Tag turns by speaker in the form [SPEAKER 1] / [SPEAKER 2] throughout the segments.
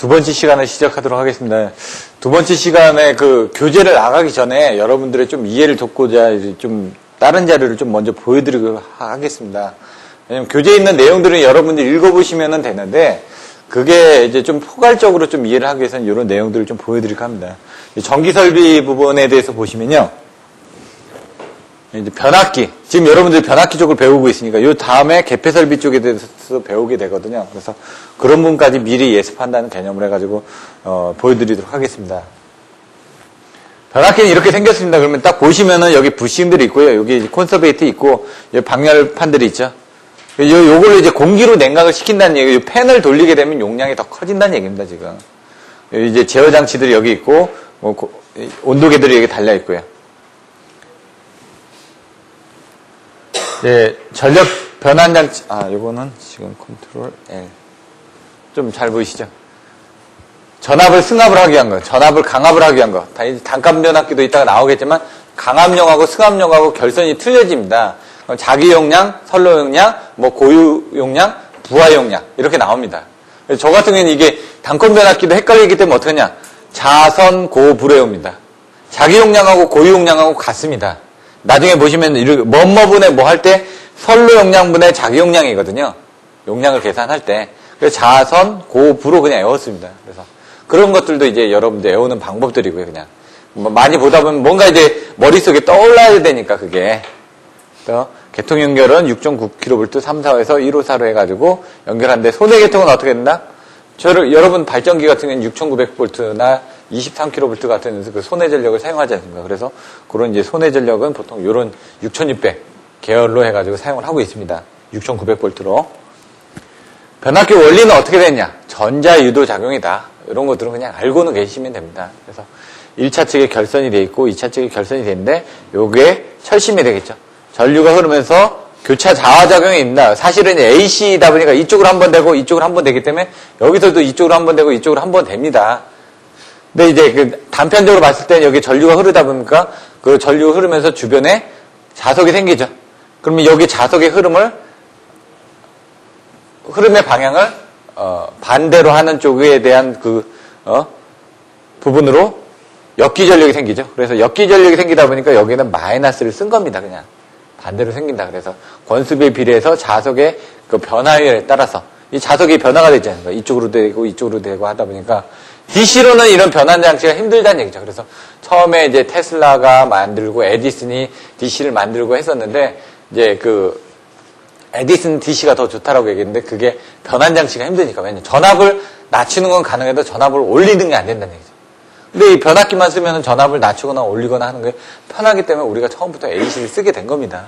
[SPEAKER 1] 두 번째 시간을 시작하도록 하겠습니다. 두 번째 시간에 그 교재를 나가기 전에 여러분들의 좀 이해를 돕고자 좀 다른 자료를 좀 먼저 보여드리고 하겠습니다. 왜냐면 교재에 있는 내용들은 여러분들이 읽어보시면 되는데 그게 이제 좀 포괄적으로 좀 이해를 하기 위해서는 이런 내용들을 좀 보여드릴까 합니다. 전기 설비 부분에 대해서 보시면요. 이제 변압기. 지금 여러분들이 변압기 쪽을 배우고 있으니까 이 다음에 개폐 설비 쪽에 대해서 배우게 되거든요. 그래서 그런 부분까지 미리 예습한다는 개념을 해가지고 보여드리도록 하겠습니다. 변압기는 이렇게 생겼습니다. 그러면 딱 보시면은 여기 부싱들이 있고요. 여기 콘서베이트 있고 여기 방열판들이 있죠. 요걸로 이제 공기로 냉각을 시킨다는 얘기예요. 팬을 돌리게 되면 용량이 더 커진다는 얘기입니다. 지금 이제 제어 장치들이 여기 있고 온도계들이 여기 달려 있고요. 예, 전력 변환 장치, 요거는 지금 컨트롤 L. 좀 잘 보이시죠? 전압을 승합을 하기 위한 거, 전압을 강압을 하기 위한 거. 단감 변압기도 이따가 나오겠지만, 강압용하고 승합용하고 결선이 틀려집니다. 자기 용량, 선로 용량, 고유 용량, 부하 용량, 이렇게 나옵니다. 저 같은 경우는 이게 단건 변압기도 헷갈리기 때문에 어떡하냐? 자선, 고, 불회용입니다. 자기 용량하고 고유 용량하고 같습니다. 나중에 보시면 뭐뭐분의 뭐 할 때 선로 용량분의 자기 용량이거든요. 용량을 계산할 때. 그래서 자선, 고, 부로 그냥 외웠습니다. 그래서 그런 것들도 이제 여러분들 외우는 방법들이고요. 그냥 많이 보다 보면 뭔가 이제 머릿속에 떠올라야 되니까 그게. 또 개통 연결은 6.9kV 3, 4호에서 154로 해가지고 연결하는데 소내 개통은 어떻게 된다? 여러분 발전기 같은 경우는 6,900V나 23kV 같은 그 소내 전력을 사용하지 않습니까? 그래서 그런 이제 소내 전력은 보통 이런 6,600 계열로 해가지고 사용을 하고 있습니다. 6,900V로. 변압기 원리는 어떻게 되냐? 전자 유도 작용이다. 이런 것들은 그냥 알고는 계시면 됩니다. 그래서 1차 측에 결선이 돼 있고 2차 측에 결선이 되는데 요게 철심이 되겠죠. 전류가 흐르면서 교차 자화작용이 있습니다. 사실은 AC이다 보니까 이쪽으로 한 번 되고 이쪽으로 한 번 되기 때문에 여기서도 이쪽으로 한 번 되고 이쪽으로 한 번 됩니다. 근데 이제 그 단편적으로 봤을 때는 여기 전류가 흐르다 보니까 그 전류가 흐르면서 주변에 자석이 생기죠. 그러면 여기 자석의 흐름의 방향을 반대로 하는 쪽에 대한 부분으로 역기 전력이 생기죠. 그래서 역기 전력이 생기다 보니까 여기는 마이너스를 쓴 겁니다. 그냥 반대로 생긴다. 그래서 권수비에 비례해서 자석의 그 변화율에 따라서 이 자석이 변화가 되지 않습니까? 이쪽으로 되고 이쪽으로 되고 하다 보니까 DC로는 이런 변환 장치가 힘들다는 얘기죠. 그래서 처음에 이제 테슬라가 만들고 에디슨이 DC를 만들고 했었는데 이제 그 에디슨 DC가 더 좋다라고 얘기했는데 그게 변환 장치가 힘드니까. 왜냐면 전압을 낮추는 건 가능해도 전압을 올리는 게 안 된다는 얘기죠. 근데 이 변압기만 쓰면 전압을 낮추거나 올리거나 하는 게 편하기 때문에 우리가 처음부터 AC를 쓰게 된 겁니다.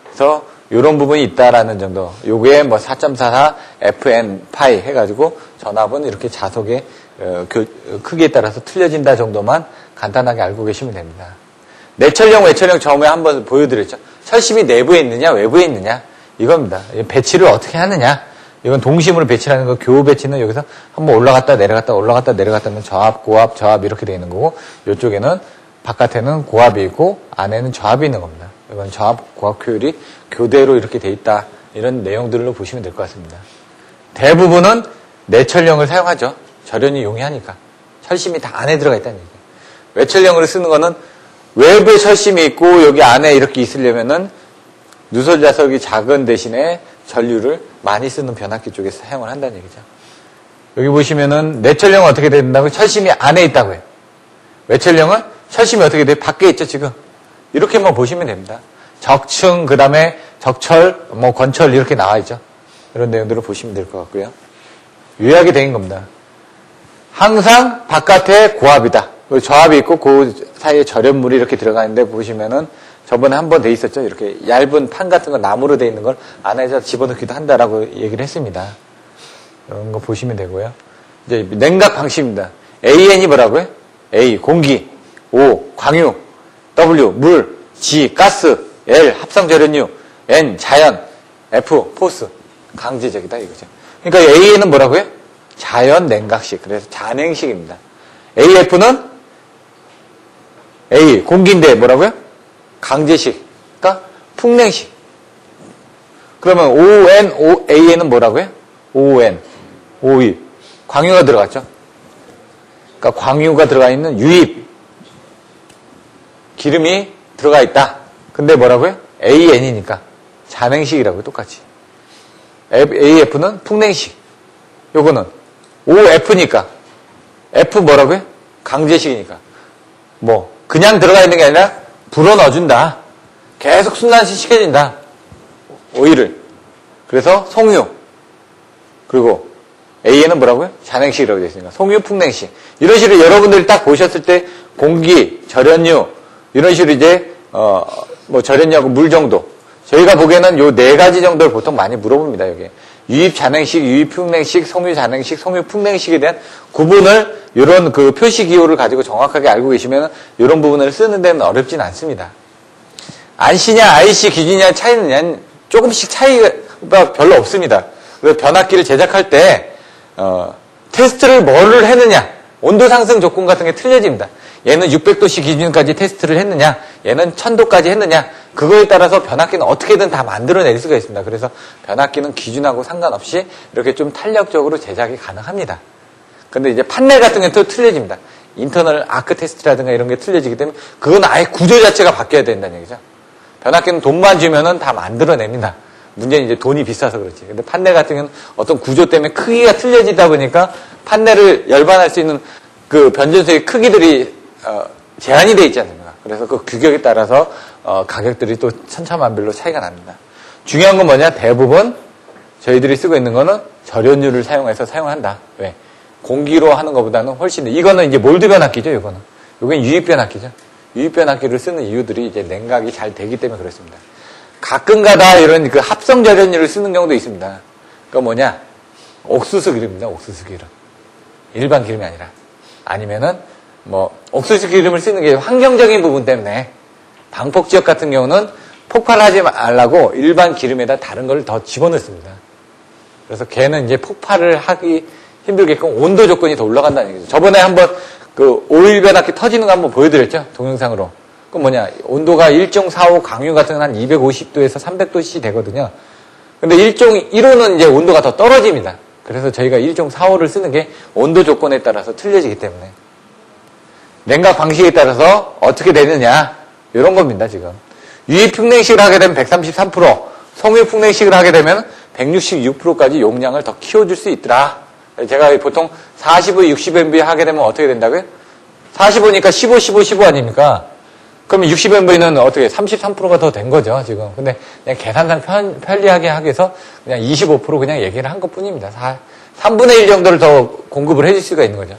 [SPEAKER 1] 그래서 이런 부분이 있다라는 정도. 요게 4.44 FN 파이 해가지고 전압은 이렇게 자석의 크기에 따라서 틀려진다 정도만 간단하게 알고 계시면 됩니다. 내철령, 외철령 처음에 한번 보여드렸죠. 철심이 내부에 있느냐, 외부에 있느냐 이겁니다. 배치를 어떻게 하느냐. 이건 동심으로 배치하는 거, 교호 배치는 여기서 한번 올라갔다 내려갔다 올라갔다 내려갔다 하면 저압, 고압, 저압 이렇게 되어 있는 거고 이쪽에는 바깥에는 고압이 있고 안에는 저압이 있는 겁니다. 이건 저압, 고압 효율이 교대로 이렇게 돼 있다. 이런 내용들로 보시면 될 것 같습니다. 대부분은 내철령을 사용하죠. 절연이 용이하니까. 철심이 다 안에 들어가 있다는 얘기예요. 외철령으로 쓰는 거는 외부에 철심이 있고 여기 안에 이렇게 있으려면은 누설 자석이 작은 대신에 전류를 많이 쓰는 변압기 쪽에서 사용을 한다는 얘기죠. 여기 보시면은 내철령은 어떻게 된다고? 철심이 안에 있다고 해요. 외철령은 철심이 어떻게 돼요? 밖에 있죠, 지금. 이렇게만 보시면 됩니다. 적층, 그 다음에 적철, 권철 이렇게 나와 있죠. 이런 내용들을 보시면 될 것 같고요. 요약이 된 겁니다. 항상 바깥에 고압이다. 저압이 있고 그 사이에 절연물이 이렇게 들어가 있는데 보시면은 저번에 한 번 돼 있었죠. 이렇게 얇은 판 같은 거 나무로 돼 있는 걸 안에서 집어넣기도 한다라고 얘기를 했습니다. 이런 거 보시면 되고요. 이제 냉각 방식입니다. AN이 뭐라고요? A 공기, O 광유, W 물, G 가스, L 합성절연유, N 자연, F 포스 강제적이다 이거죠. 그러니까 AN은 뭐라고요? 자연 냉각식. 그래서 잔행식입니다. AF는 A 공기인데 뭐라고요? 강제식, 그러니까 풍냉식. 그러면 ON, AN은 뭐라고요? ON, OE. 광유가 들어갔죠? 그러니까 광유가 들어가 있는 유입 기름이 들어가 있다. 근데 뭐라고요? AN이니까 잔행식이라고요. 똑같이. AF는 풍냉식. 요거는 OF니까 F 뭐라고요? 강제식이니까. 뭐 그냥 들어가 있는 게 아니라 불어 넣어준다. 계속 순환시 시켜진다. 오일을. 그래서 송유. 그리고 A에는 뭐라고요? 잔행식이라고 되어 있으니까 송유 풍냉식. 이런 식으로 여러분들이 딱 보셨을 때 공기, 절연유 이런 식으로 이제 뭐 절연유하고 물 정도. 저희가 보기에는 요 네 가지 정도를 보통 많이 물어봅니다. 여기 유입 잔행식, 유입 풍냉식, 송유 잔행식, 송유 풍냉식에 대한 구분을 이런 그 표시 기호를 가지고 정확하게 알고 계시면 이런 부분을 쓰는 데는 어렵진 않습니다. 안시냐 IC 기준이냐 차이는 조금씩 차이가 별로 없습니다. 그래서 변압기를 제작할 때 테스트를 뭐를 했느냐, 온도 상승 조건 같은 게 틀려집니다. 얘는 600도씨 기준까지 테스트를 했느냐, 얘는 1000도까지 했느냐, 그거에 따라서 변압기는 어떻게든 다 만들어낼 수가 있습니다. 그래서 변압기는 기준하고 상관없이 이렇게 좀 탄력적으로 제작이 가능합니다. 근데 이제 판넬 같은 게 또 틀려집니다. 인터널 아크 테스트라든가 이런 게 틀려지기 때문에 그건 아예 구조 자체가 바뀌어야 된다는 얘기죠. 변압기는 돈만 주면은 다 만들어냅니다. 문제는 이제 돈이 비싸서 그렇지. 근데 판넬 같은 경우는 어떤 구조 때문에 크기가 틀려지다 보니까 판넬을 열반할 수 있는 그 변전소의 크기들이 제한이 돼 있지 않습니까? 그래서 그 규격에 따라서 가격들이 또 천차만별로 차이가 납니다. 중요한 건 뭐냐? 대부분 저희들이 쓰고 있는 거는 절연유를 사용해서 사용한다. 왜? 공기로 하는 것보다는 훨씬 더. 이거는 이제 몰드 변압기죠, 이거는. 이건 유입 변압기죠. 유입 변압기를 쓰는 이유들이 이제 냉각이 잘 되기 때문에 그렇습니다. 가끔가다 이런 그 합성 절연유를 쓰는 경우도 있습니다. 그거 뭐냐? 옥수수 기름입니다, 옥수수 기름. 일반 기름이 아니라. 아니면은 뭐 옥수수 기름을 쓰는 게 환경적인 부분 때문에 방폭 지역 같은 경우는 폭발하지 말라고 일반 기름에다 다른 걸 더 집어넣습니다. 그래서 걔는 이제 폭발을 하기 힘들게끔 온도 조건이 더 올라간다는 얘기죠. 저번에 한번 그 오일 변압기 터지는 거 한번 보여드렸죠? 동영상으로. 그 뭐냐, 온도가 1.45 강유 같은 건 한 250도에서 300도씨 되거든요. 근데 1.15는 이제 온도가 더 떨어집니다. 그래서 저희가 1.45를 쓰는 게 온도 조건에 따라서 틀려지기 때문에. 냉각 방식에 따라서 어떻게 되느냐, 이런 겁니다, 지금. 유입 풍냉식을 하게 되면 133%, 송유 풍냉식을 하게 되면 166%까지 용량을 더 키워줄 수 있더라. 제가 보통 45, 60MV 하게 되면 어떻게 된다고요? 45니까 15, 15, 15 아닙니까? 그러면 60MV는 어떻게 33%가 더 된 거죠, 지금. 근데 그냥 계산상 편리하게 하기 위해서 그냥 25% 그냥 얘기를 한 것 뿐입니다. 3분의 1 정도를 더 공급을 해줄 수가 있는 거죠.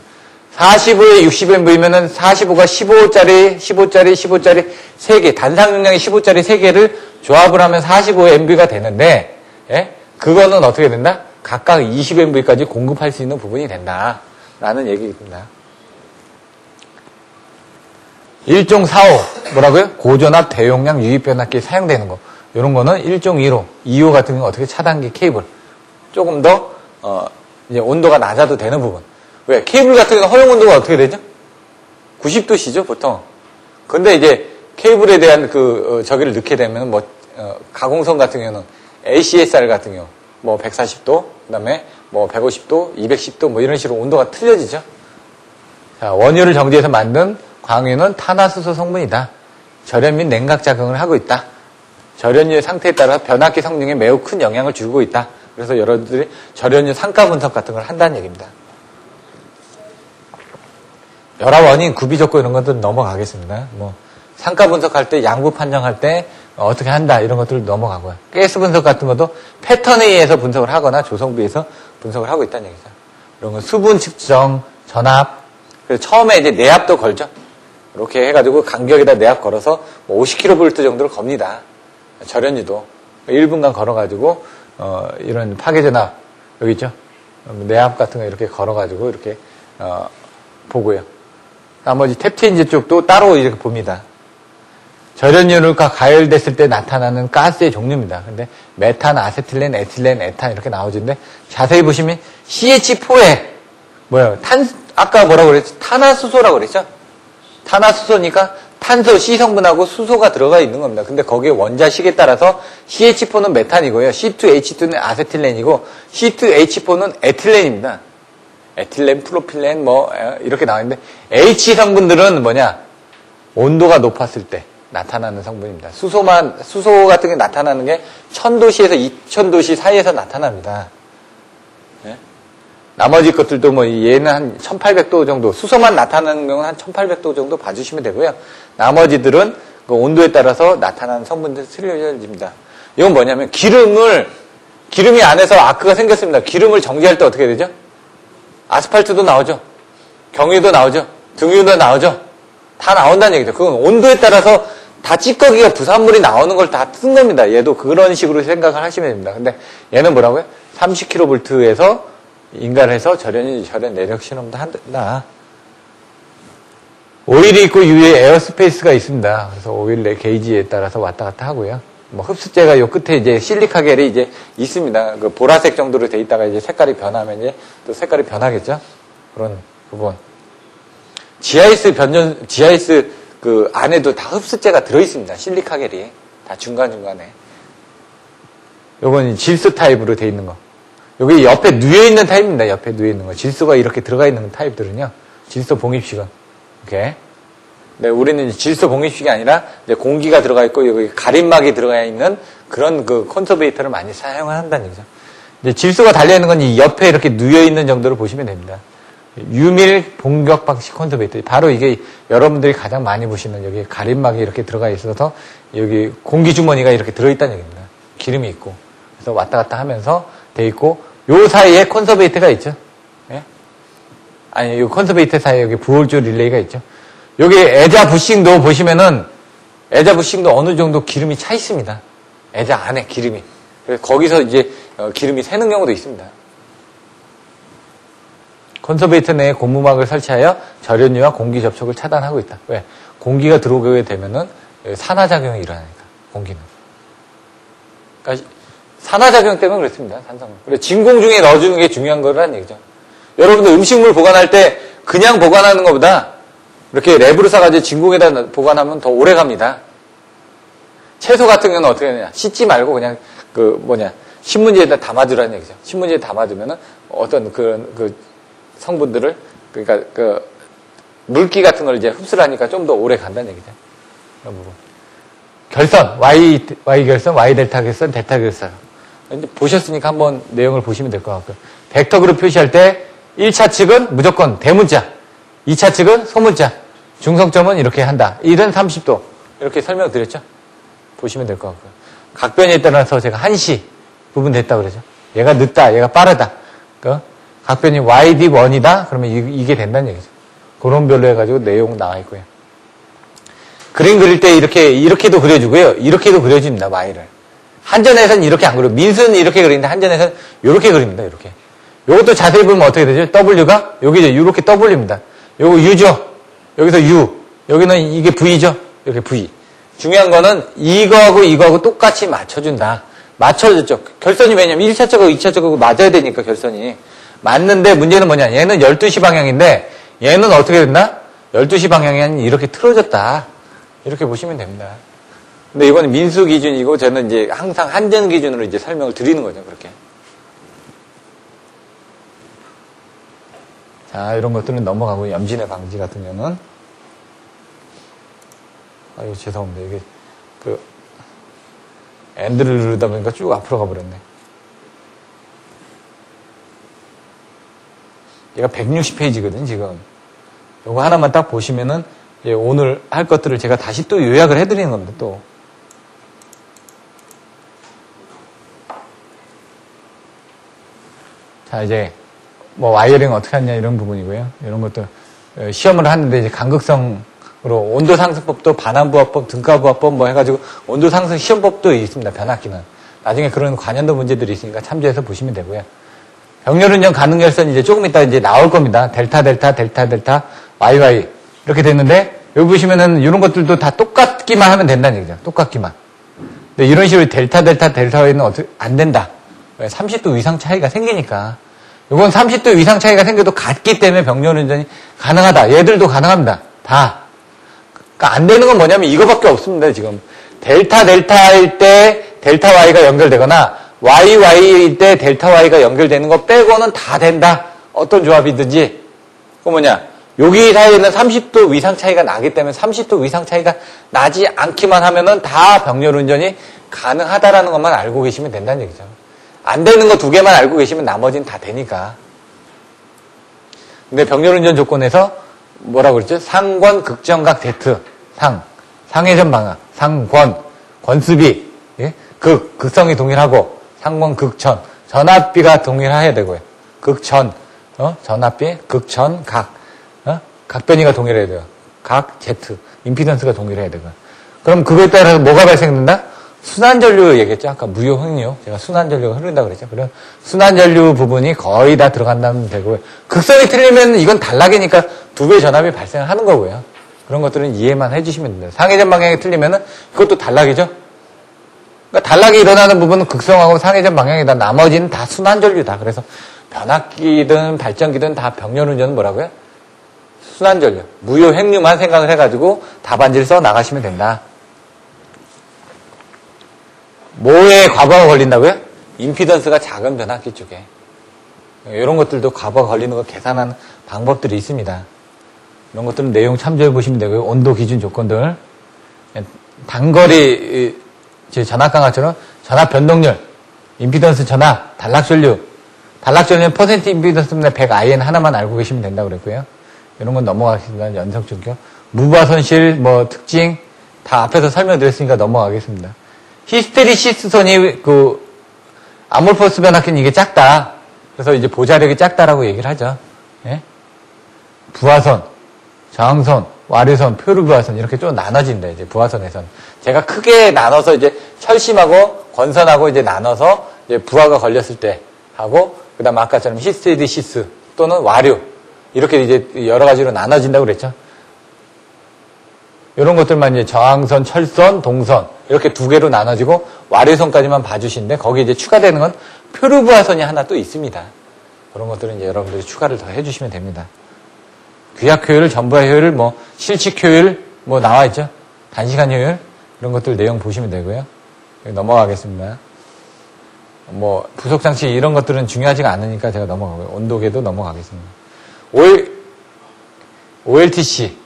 [SPEAKER 1] 45에 60MV면은 45가 15짜리, 15짜리, 15짜리 3개, 단상 용량이 15짜리 3개를 조합을 하면 45MV가 되는데, 예? 그거는 어떻게 된다? 각각 20MV까지 공급할 수 있는 부분이 된다. 라는 얘기입니다. 1.45, 뭐라고요? 고전압 대용량 유입 변압기에 사용되는 거. 이런 거는 1.15, 2호 같은 경우 어떻게 차단기 케이블. 조금 더, 이제 온도가 낮아도 되는 부분. 왜? 케이블 같은 경우는 허용 온도가 어떻게 되죠? 90도씨죠, 보통. 근데 이제 케이블에 대한 저기를 넣게 되면 가공선 같은 경우는 ACSR 같은 경우, 140도, 그 다음에 150도, 210도, 이런 식으로 온도가 틀려지죠. 자, 원유를 정제해서 만든 광유는 탄화수소 성분이다. 절연 및 냉각 작용을 하고 있다. 절연유의 상태에 따라 변압기 성능에 매우 큰 영향을 주고 있다. 그래서 여러분들이 절연유 상가 분석 같은 걸 한다는 얘기입니다. 열압 원인, 구비 조건 이런 것들은 넘어가겠습니다. 상가 분석할 때, 양부 판정할 때 어떻게 한다 이런 것들 넘어가고요. 가스 분석 같은 것도 패턴에 의해서 분석을 하거나 조성비에서 분석을 하고 있다는 얘기죠. 이런 건 수분 측정, 전압, 그래서 처음에 이제 내압도 걸죠. 이렇게 해가지고 간격에다 내압 걸어서 50kV 정도를 겁니다. 절연유도 1분간 걸어가지고 이런 파괴전압 여기 있죠. 내압 같은 거 이렇게 걸어가지고 이렇게 보고요. 나머지 탭체인지 쪽도 따로 이렇게 봅니다. 절연유가 가열됐을 때 나타나는 가스의 종류입니다. 근데 메탄, 아세틸렌, 에틸렌, 에탄 이렇게 나오는데 자세히 보시면 CH4에 아까 뭐라고 그랬지? 탄화수소라고 그랬죠? 탄화수소니까 탄소 C 성분하고 수소가 들어가 있는 겁니다. 근데 거기에 원자식에 따라서 CH4는 메탄이고요. C2H2는 아세틸렌이고 C2H4는 에틸렌입니다. 에틸렌, 프로필렌 이렇게 나와 있는데 H 성분들은 뭐냐? 온도가 높았을 때 나타나는 성분입니다. 수소 같은 게 나타나는 게 1000도씨에서 2000도씨 사이에서 나타납니다. 네? 나머지 것들도 얘는 한 1800도 정도, 수소만 나타나는 경우는 한 1800도 정도 봐주시면 되고요. 나머지들은 그 온도에 따라서 나타나는 성분들 틀려집니다. 이건 뭐냐면 기름이 안에서 아크가 생겼습니다. 기름을 정지할 때 어떻게 되죠? 아스팔트도 나오죠. 경유도 나오죠. 등유도 나오죠. 다 나온다는 얘기죠. 그건 온도에 따라서 다 찌꺼기가 부산물이 나오는 걸 다 쓴 겁니다. 얘도 그런 식으로 생각을 하시면 됩니다. 근데 얘는 뭐라고요? 30kV에서 인가해서 절연 내력 실험도 한다. 오일이 있고 위에 에어스페이스가 있습니다. 그래서 오일 내 게이지에 따라서 왔다 갔다 하고요. 흡수제가 요 끝에 이제 실리카겔이 이제 있습니다. 그 보라색 정도로 돼 있다가 이제 색깔이 변하면 이제 또 색깔이 변하겠죠. 그런 부분. GIS 그 안에도 다 흡수제가 들어있습니다. 실리카겔이. 다 중간중간에. 요건 질소 타입으로 돼 있는 거. 여기 옆에 누워있는 타입입니다. 옆에 누워있는 거. 질소가 이렇게 들어가 있는 타입들은요. 질소 봉입식은. 이렇게. 네, 우리는 질소 봉입식이 아니라 이제 공기가 들어가 있고 여기 가림막이 들어가 있는 그런 그 콘서베이터를 많이 사용한다는 얘기죠. 이제 질소가 달려있는 건 이 옆에 이렇게 누워있는 정도로 보시면 됩니다. 유밀 봉격 방식 콘서베이터. 바로 이게 여러분들이 가장 많이 보시는 여기 가림막이 이렇게 들어가 있어서 여기 공기 주머니가 이렇게 들어있다는 얘기입니다. 기름이 있고. 그래서 왔다 갔다 하면서 돼 있고 요 사이에 콘서베이터가 있죠. 예? 아니, 요 콘서베이터 사이에 여기 부홀조 릴레이가 있죠. 여기 애자 부싱도 보시면은 애자 부싱도 어느 정도 기름이 차 있습니다. 애자 안에 기름이. 그래서 거기서 이제 기름이 새는 경우도 있습니다. 콘서베이터 내에 고무막을 설치하여 절연유와 공기 접촉을 차단하고 있다. 왜? 공기가 들어오게 되면은 산화작용이 일어나니까, 공기는. 그러니까 산화작용 때문에 그렇습니다, 산성. 그래서 진공 중에 넣어주는 게 중요한 거라는 얘기죠. 여러분들 음식물 보관할 때 그냥 보관하는 것보다 이렇게 랩으로 싸가지고 진공에다 보관하면 더 오래 갑니다. 채소 같은 경우는 어떻게 하느냐. 씻지 말고 그냥 신문지에다 담아두라는 얘기죠. 신문지에 담아두면은 어떤 그 성분들을, 그러니까 물기 같은 걸 이제 흡수를 하니까 좀 더 오래 간다는 얘기죠. 그런 부분. 결선, Y 결선, Y 델타 결선, 델타 결선. 이제 보셨으니까 한번 내용을 보시면 될 것 같고요. 벡터그룹 표시할 때 1차 측은 무조건 대문자, 2차 측은 소문자, 중성점은 이렇게 한다. 1은 30도. 이렇게 설명드렸죠? 보시면 될 것 같고요. 각변에 따라서 제가 한시 부분 됐다 그러죠. 얘가 늦다, 얘가 빠르다. 각변이 YD1이다? 그러면 이게 된다는 얘기죠. 그런 별로 해가지고 내용 나와 있고요. 그림 그릴 때 이렇게도 그려주고요. 이렇게도 그려줍니다, Y를. 한전에서는 이렇게 안 그려요. 민수는 이렇게 그리는데 한전에서는 이렇게 그립니다, 이렇게. 요것도 자세히 보면 어떻게 되죠? W가 여기 이제 이렇게 W입니다. 요거 U죠? 여기서 U. 여기는 이게 V죠? 이렇게 V. 중요한 거는 이거하고 똑같이 맞춰준다. 맞춰줬죠. 결선이 왜냐면 1차적하고 2차적하고 맞아야 되니까 결선이. 맞는데 문제는 뭐냐. 얘는 12시 방향인데 얘는 어떻게 됐나? 12시 방향이 아닌 이렇게 틀어졌다. 이렇게 보시면 됩니다. 근데 이거는 민수 기준이고 저는 이제 항상 한전 기준으로 이제 설명을 드리는 거죠. 그렇게. 자, 이런 것들은 넘어가고 염진의 방지 같은 경우는 아유, 죄송합니다. 이게 엔드를 누르다 보니까 쭉 앞으로 가버렸네. 얘가 160페이지거든, 지금. 요거 하나만 딱 보시면은, 오늘 할 것들을 제가 다시 또 요약을 해드리는 겁니다, 또. 자, 이제, 와이어링 어떻게 하냐, 이런 부분이고요. 이런 것도, 시험을 하는데, 이제 간극성으로 온도 상승법도 반환부하법, 등가부하법 해가지고, 온도 상승 시험법도 있습니다, 변압기는. 나중에 그런 관련도 문제들이 있으니까 참조해서 보시면 되고요. 병렬운전 가능결선 이제 조금 이따 이제 나올 겁니다. 델타, YY. 이렇게 됐는데, 여기 보시면은 이런 것들도 다 똑같기만 하면 된다는 얘기죠. 똑같기만. 근데 이런 식으로 델타, Y는 어떻게, 안 된다. 왜? 30도 이상 차이가 생기니까. 이건 30도 이상 차이가 생겨도 같기 때문에 병렬운전이 가능하다. 얘들도 가능합니다. 다. 그러니까 안 되는 건 뭐냐면 이거밖에 없습니다, 지금. 델타일 때 델타 Y가 연결되거나, YY일 때 델타 Y가 연결되는 거 빼고는 다 된다. 어떤 조합이든지, 그 뭐냐, 여기 사이에는 30도 위상 차이가 나기 때문에 30도 위상 차이가 나지 않기만 하면은 다 병렬 운전이 가능하다라는 것만 알고 계시면 된다는 얘기죠. 안 되는 거 2개만 알고 계시면 나머지는 다 되니까. 근데 병렬 운전 조건에서 뭐라고 그랬죠? 상권, 극정각, Z. 상회전 방향, 상권, 권수비, 예? 극성이 동일하고, 상권, 극전, 전압비가 동일해야 되고요. 극전, 전압비, 극전, 각변이가 동일해야 돼요. 각, Z, 임피던스가 동일해야 되고요. 그럼 그거에 따라서 뭐가 발생된다? 순환전류 얘기했죠. 아까 무효흥류. 제가 순환전류가 흐른다고 그랬죠. 그럼 순환전류 부분이 거의 다 들어간다면 되고요. 극성이 틀리면 이건 단락이니까 2배의 전압이 발생하는 거고요. 그런 것들은 이해만 해주시면 됩니다. 상회전 방향이 틀리면은 그것도 단락이죠. 그러니까 단락이 일어나는 부분은 극성하고 상회전 방향이다. 나머지는 다 순환전류다. 그래서 변압기든 발전기든 다 병렬운전은 뭐라고요? 순환전류. 무효행류만 생각을 해가지고 답안지를 써 나가시면 된다. 뭐에 과부하가 걸린다고요? 임피던스가 작은 변압기 쪽에. 이런 것들도 과부하가 걸리는 거 계산하는 방법들이 있습니다. 이런 것들은 내용 참조해 보시면 되고요. 온도 기준 조건들. 단거리 전압강화처럼 전압 변동률, 임피던스 전압, 단락전류. 단락전류는 퍼센트 임피던스 때문에 100IN 하나만 알고 계시면 된다고 그랬고요. 이런 건 넘어가겠습니다. 연속적격. 무부하손실, 특징 다 앞에서 설명드렸으니까 넘어가겠습니다. 히스테리시스선이 아몰포스 변압기는 이게 작다. 그래서 이제 보자력이 작다라고 얘기를 하죠. 예? 부하선, 저항선, 와류선, 표류부하선 이렇게 좀 나눠진다. 이제 부하선에선 제가 크게 나눠서 이제 철심하고 권선하고 이제 나눠서 이제 부하가 걸렸을 때 하고 그다음 아까처럼 히스테리시스 또는 와류 이렇게 이제 여러 가지로 나눠진다고 그랬죠. 이런 것들만 이제 저항선, 철선, 동선 이렇게 2개로 나눠지고 와류선까지만 봐주시는데 거기 이제 추가되는 건 표류부하선이 하나 또 있습니다. 그런 것들은 이제 여러분들이 추가를 더 해주시면 됩니다. 귀약 효율, 전부하 효율, 실칙 효율 나와 있죠. 단시간 효율 이런 것들 내용 보시면 되고요. 여기 넘어가겠습니다. 부속 장치 이런 것들은 중요하지가 않으니까 제가 넘어가고요. 온도계도 넘어가겠습니다. OLTC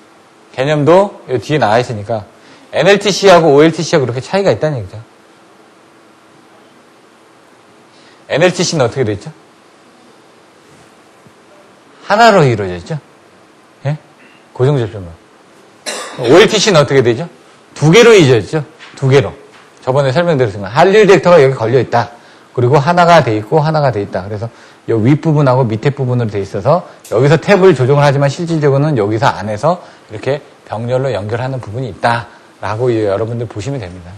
[SPEAKER 1] 개념도 여기 뒤에 나와 있으니까 NLTC하고 OLTC하고 그렇게 차이가 있다는 얘기죠. NLTC는 어떻게 되어 있죠? 하나로 이루어져 있죠. 예? 고정절편만. OLTC는 어떻게 되죠? 2개로 이루어져 있죠. 2개로. 저번에 설명드렸지만 한류 덱터가 여기 걸려 있다. 그리고 하나가 돼 있고 하나가 돼 있다. 그래서 이 윗부분하고 밑에 부분으로 돼 있어서 여기서 탭을 조정을 하지만 실질적으로는 여기서 안에서 이렇게 병렬로 연결하는 부분이 있다라고 여러분들 보시면 됩니다.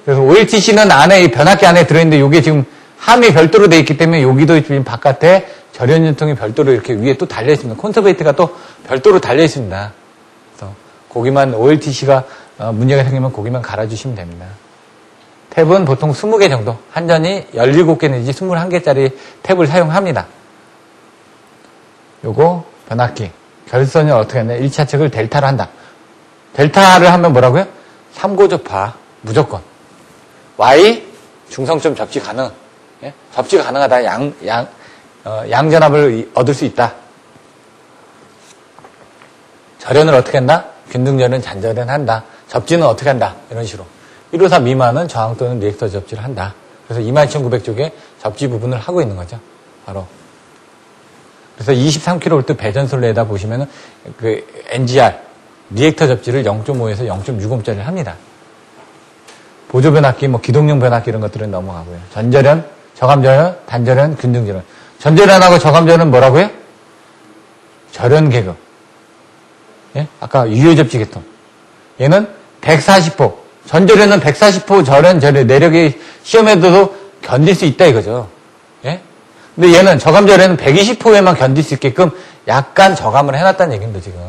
[SPEAKER 1] 그래서 OLTC는 안에 이 변압기 안에 들어있는데 이게 지금 함이 별도로 돼 있기 때문에 여기도 지금 바깥에 절연유통이 별도로 이렇게 위에 또 달려 있습니다. 콘서베이트가 또 별도로 달려 있습니다. 그래서 거기만 OLTC가 문제가 생기면 거기만 갈아주시면 됩니다. 탭은 보통 20개 정도, 한전이 17개 내지 21개짜리 탭을 사용합니다. 요거 변압기. 결선이 어떻게 하냐? 1차 측을 델타를 한다. 델타를 하면 뭐라고요? 3고접파 무조건. Y 중성점 접지 가능. 예? 접지가 가능하다. 양전압을 얻을 수 있다. 절연을 어떻게 한다? 균등절연 잔절연 한다. 접지는 어떻게 한다? 이런 식으로. 154 미만은 저항 또는 리액터 접지를 한다. 그래서 22,900쪽에 접지 부분을 하고 있는 거죠. 바로. 그래서 23kV 배전솔레에다 보시면은 그 NGR, 리액터 접지를 0.5에서 0.60짜리를 합니다. 보조 변압기, 기동용 변압기 이런 것들은 넘어가고요. 전절연, 저감절연, 단절연, 균등절연. 전절연하고 저감절연은 뭐라고요? 절연 계급. 예? 아까 유효 접지 계통. 얘는 140호. 전절연은 140호 절연 내력이 시험에도 견딜 수 있다 이거죠. 예? 근데 얘는 저감절연은 120호에만 견딜 수 있게끔 약간 저감을 해놨다는 얘기입니다, 지금.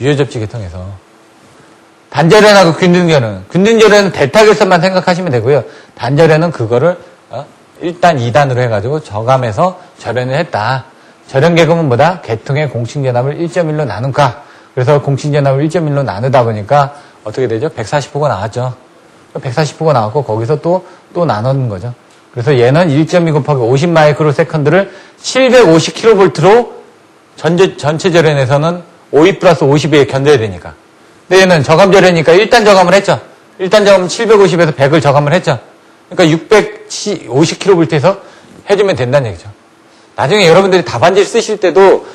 [SPEAKER 1] 유효 접지 계통에서. 단절연하고 균등절연은 델타 결선만 생각하시면 되고요. 단절연은 그거를, 1단, 2단으로 해가지고 저감해서 절연을 했다. 절연 계급은 뭐다? 계통의 공칭전압을 1.1로 나눈가. 그래서 공칭전압을 1.1로 나누다 보니까 어떻게 되죠? 140호가 나왔죠. 140호가 나왔고 거기서 또 나누는 거죠. 그래서 얘는 1.2 곱하기 50 마이크로 세컨드를 750kV로 전체 절연에서는 52 플러스 50에 견뎌야 되니까. 근데 얘는 저감 절연이니까 일단 저감을 했죠. 일단 저감은 750에서 100을 저감을 했죠. 그러니까 650kV에서 해주면 된다는 얘기죠. 나중에 여러분들이 답안지를 쓰실 때도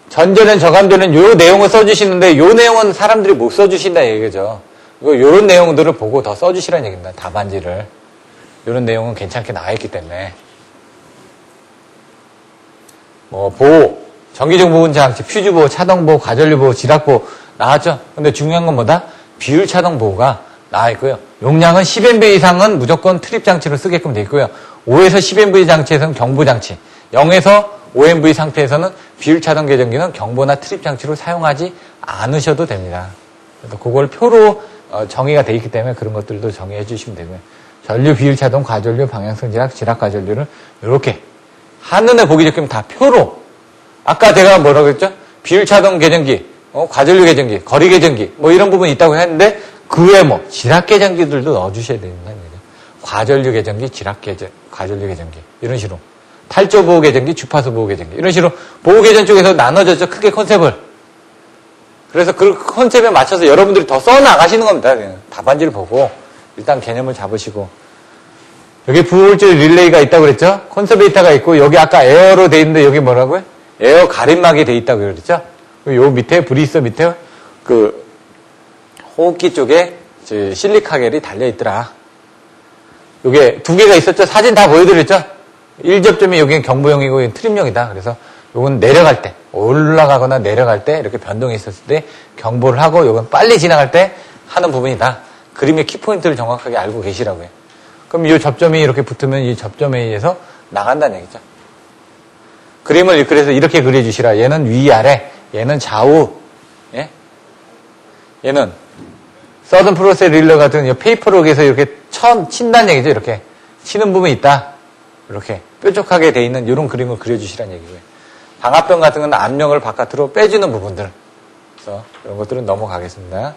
[SPEAKER 1] 전절연, 저감절연 요 내용을 써주시는데 요 내용은 사람들이 못 써주신다 얘기죠. 요런 내용들을 보고 더 써주시라는 얘기입니다. 답안지를. 요런 내용은 괜찮게 나와있기 때문에. 뭐, 보호, 정기적 보온장치, 퓨즈 보호, 차동 보호, 과전류 보호, 지락 보호 나왔죠? 근데 중요한 건 뭐다? 비율 차동 보호가 나와 있고요. 용량은 10MV 이상은 무조건 트립 장치로 쓰게끔 돼 있고요. 5에서 10MV 장치에서는 경보 장치, 0에서 5MV 상태에서는 비율 차동 계정기는 경보나 트립 장치로 사용하지 않으셔도 됩니다. 그래서 그걸 표로 정의가 돼 있기 때문에 그런 것들도 정의해 주시면 되고요. 전류, 비율 차동, 과전류, 방향성 지락, 지락 과전류를 이렇게 한눈에 보기 좋게 다 표로. 아까 제가 뭐라고 했죠? 비율 차동 계정기, 과전류 계정기, 거리 계정기 뭐 이런 부분이 있다고 했는데 그 외에 뭐 지락 계정기들도 넣어주셔야 됩니다. 과전류 계정기, 과전류 계정기 이런 식으로. 탈조 보호 계정기, 주파수 보호 계정기 이런 식으로 보호 계정 쪽에서 나눠졌죠. 크게 컨셉을. 그래서 그 컨셉에 맞춰서 여러분들이 더 써나가시는 겁니다. 그냥 답안지를 보고 일단 개념을 잡으시고. 여기 부호울질 릴레이가 있다고 그랬죠? 콘서베이터가 있고 여기 아까 에어로 돼 있는데 여기 뭐라고요? 에어 가림막이 돼 있다고 그랬죠? 요 밑에 브리서 밑에 그 호흡기 쪽에 실리카겔이 달려 있더라. 요게 두 개가 있었죠? 사진 다 보여드렸죠? 1접점이 여기는 경보용이고 여기는 트림용이다. 그래서 요건 내려갈 때, 올라가거나 내려갈 때 이렇게 변동이 있었을 때 경보를 하고 요건 빨리 지나갈 때 하는 부분이다. 그림의 키포인트를 정확하게 알고 계시라고요. 그럼 이 접점이 이렇게 붙으면 이 접점에 의해서 나간다는 얘기죠. 그림을 그래서 이렇게 그려주시라. 얘는 위아래, 얘는 좌우, 예? 얘는 서든 프로세스 릴러 같은 페이퍼록에서 이렇게 친다는 얘기죠. 이렇게 치는 부분이 있다. 이렇게 뾰족하게 돼 있는 이런 그림을 그려주시라는 얘기고요. 방압병 같은 건 압력을 바깥으로 빼주는 부분들. 그래서 이런 것들은 넘어가겠습니다.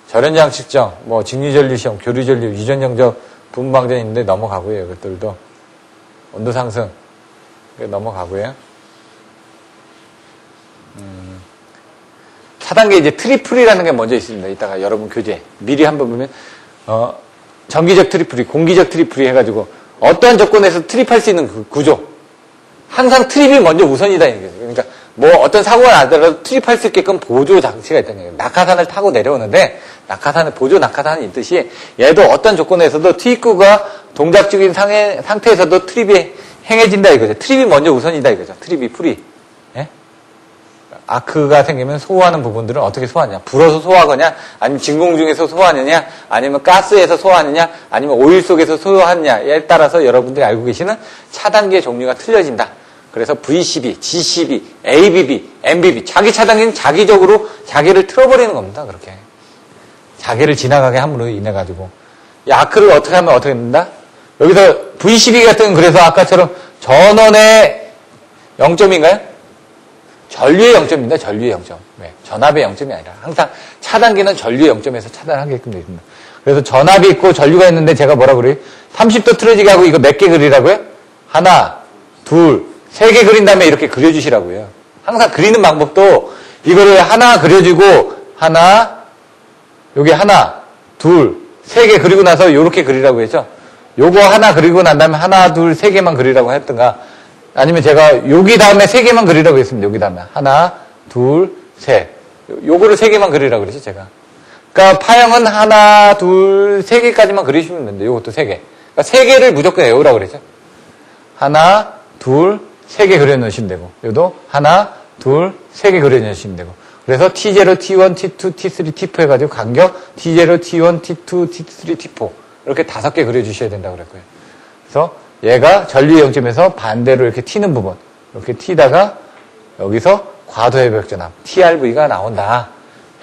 [SPEAKER 1] 절연장 측정, 뭐 직류전류 시험, 교류전류, 유전정적, 분방전 있는데 넘어가고요. 이것들도 온도 상승 넘어가고요. 차단계 이제 트리플이라는 게 먼저 있습니다. 이따가 여러분 교재 미리 한번 보면 정기적 트리플이, 공기적 트리플이 해가지고 어떠한 조건에서 트립할 수 있는 그 구조. 항상 트립이 먼저 우선이다. 그러니까 뭐 어떤 사고가 나더라도 트립할 수 있게끔 보조 장치가 있다는 얘기예요. 낙하산을 타고 내려오는데 낙하산에 보조 낙하산이 있듯이 얘도 어떤 조건에서도 트입구가 동작 중인 상태에서도 트립이 행해진다 이거죠. 트립이 먼저 우선이다 이거죠. 트립이 풀이. 예? 아크가 생기면 소화하는 부분들은 어떻게 소화하냐? 불어서 소화하느냐? 아니면 진공 중에서 소화하느냐? 아니면 가스에서 소화하느냐? 아니면 오일 속에서 소화하느냐에 따라서 여러분들이 알고 계시는 차단기의 종류가 틀려진다. 그래서 VCB, GCB, ABB, MBB 자기 차단기는 자기적으로 자기를 틀어버리는 겁니다. 그렇게. 자기를 지나가게 함으로 인해 가지고 이 아크를 어떻게 하면 어떻게 된다? 여기서 VCB 같은 그래서 아까처럼 전원의 0점인가요? 전류의 0점입니다. 전류의 0점. 네, 전압의 0점이 아니라 항상 차단기는 전류의 0점에서 차단하게끔 되어 있습니다. 그래서 전압이 있고 전류가 있는데 제가 뭐라 그래요? 30도 틀어지게 하고 이거 몇 개 그리라고요? 하나, 둘, 세 개 그린 다음에 이렇게 그려주시라고요. 항상 그리는 방법도 이거를 하나 그려주고 하나, 여기 하나, 둘, 세 개 그리고 나서 이렇게 그리라고 했죠. 요거 하나 그리고 난 다음에 하나, 둘, 세 개만 그리라고 했던가 아니면 제가 여기 다음에 세 개만 그리라고 했습니다. 여기 다음에 하나, 둘, 셋. 요거를 세 개만 그리라고 그랬죠, 제가. 그러니까 파형은 하나, 둘, 세 개까지만 그리시면 되는데 요것도 세 개. 그러니까 세 개를 무조건 외우라고 그랬죠. 하나, 둘, 세 개 그려놓으시면 되고 요도 하나, 둘, 세 개 그려놓으시면 되고 그래서 T0, T1, T2, T3, T4 해가지고 간격 T0, T1, T2, T3, T4 이렇게 5개 그려주셔야 된다고 그랬고요. 그래서 얘가 전류 0점에서 반대로 이렇게 튀는 부분 이렇게 튀다가 여기서 과도 회복 전압 TRV가 나온다.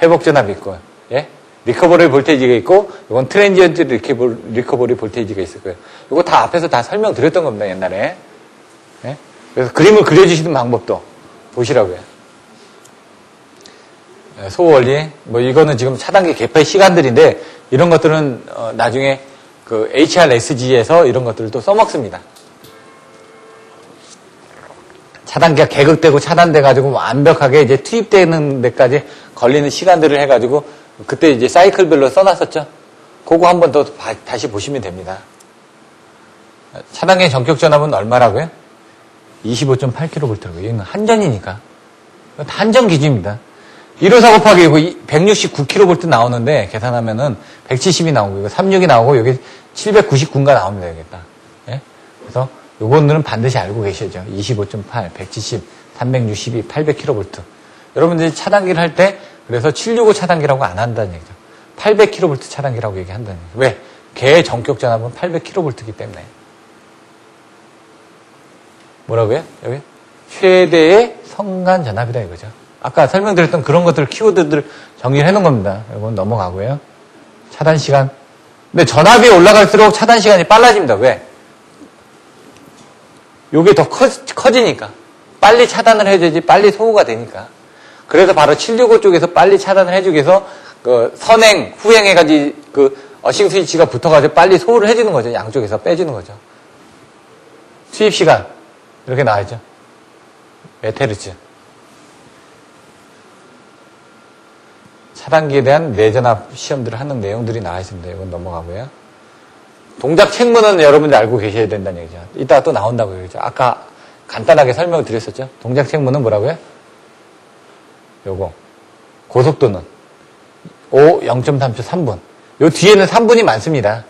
[SPEAKER 1] 회복 전압이 있고 예? 리커버리 볼테이지가 있고 이건 트랜지언트 리커버리 볼테이지가 있을 거예요. 이거 다 앞에서 다 설명드렸던 겁니다. 옛날에. 예? 그래서 그림을 그려주시는 방법도 보시라고요. 소원리 뭐 이거는 지금 차단기 개폐 시간들인데 이런 것들은 나중에 그 HRSG에서 이런 것들을 또 써먹습니다. 차단기가 개극되고 차단돼가지고 완벽하게 이제 투입되는 데까지 걸리는 시간들을 해가지고 그때 이제 사이클별로 써놨었죠. 그거 한번 더 다시 보시면 됩니다. 차단기의 전격 전압은 얼마라고요? 25.8kV라고요. 이건 한전이니까. 한전 기준입니다. 154 곱하기 이거 169kV 나오는데 계산하면은 170이 나오고 이거 36이 나오고 여기 799인가 나오면 되겠다. 예? 그래서 요거는 반드시 알고 계셔야죠. 25.8, 170, 362, 800kV. 여러분들이 차단기를 할 때 그래서 765 차단기라고 안 한다는 얘기죠. 800kV 차단기라고 얘기한다는 얘기죠. 왜? 걔의 전격 전압은 800kV이기 때문에. 뭐라고요? 여기? 최대의 성간 전압이다 이거죠. 아까 설명드렸던 그런 것들, 키워드들 정리를 해놓은 겁니다. 이건 넘어가고요. 차단 시간. 근데 전압이 올라갈수록 차단 시간이 빨라집니다. 왜? 요게 더 커지니까. 빨리 차단을 해줘야지 빨리 소모가 되니까. 그래서 바로 765 쪽에서 빨리 차단을 해주기 위해서 그 선행, 후행해가지고 그 어싱 스위치가 붙어가지고 빨리 소모를 해주는 거죠. 양쪽에서 빼주는 거죠. 투입 시간. 이렇게 나와있죠. 메테르츠. 차단기에 대한 내전압 시험들을 하는 내용들이 나와 있습니다. 이건 넘어가고요. 동작 책문은 여러분들 알고 계셔야 된다는 얘기죠. 이따가 또 나온다고 얘기죠. 아까 간단하게 설명을 드렸었죠. 동작 책문은 뭐라고요? 요거. 고속도는 0.3초 3분. 요 뒤에는 3분이 많습니다.